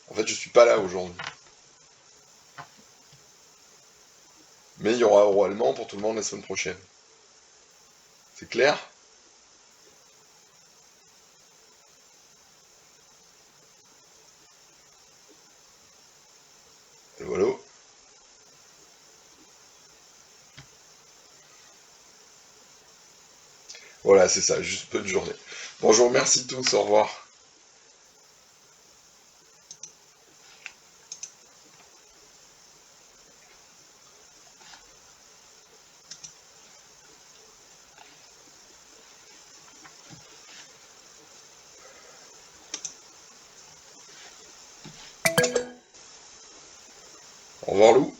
En fait, je suis pas là aujourd'hui. Mais il y aura euro allemand pour tout le monde la semaine prochaine. C'est clair? Et voilà. Voilà, c'est ça, juste peu de journée. Bonjour, merci tous, au revoir. Au revoir, Lou.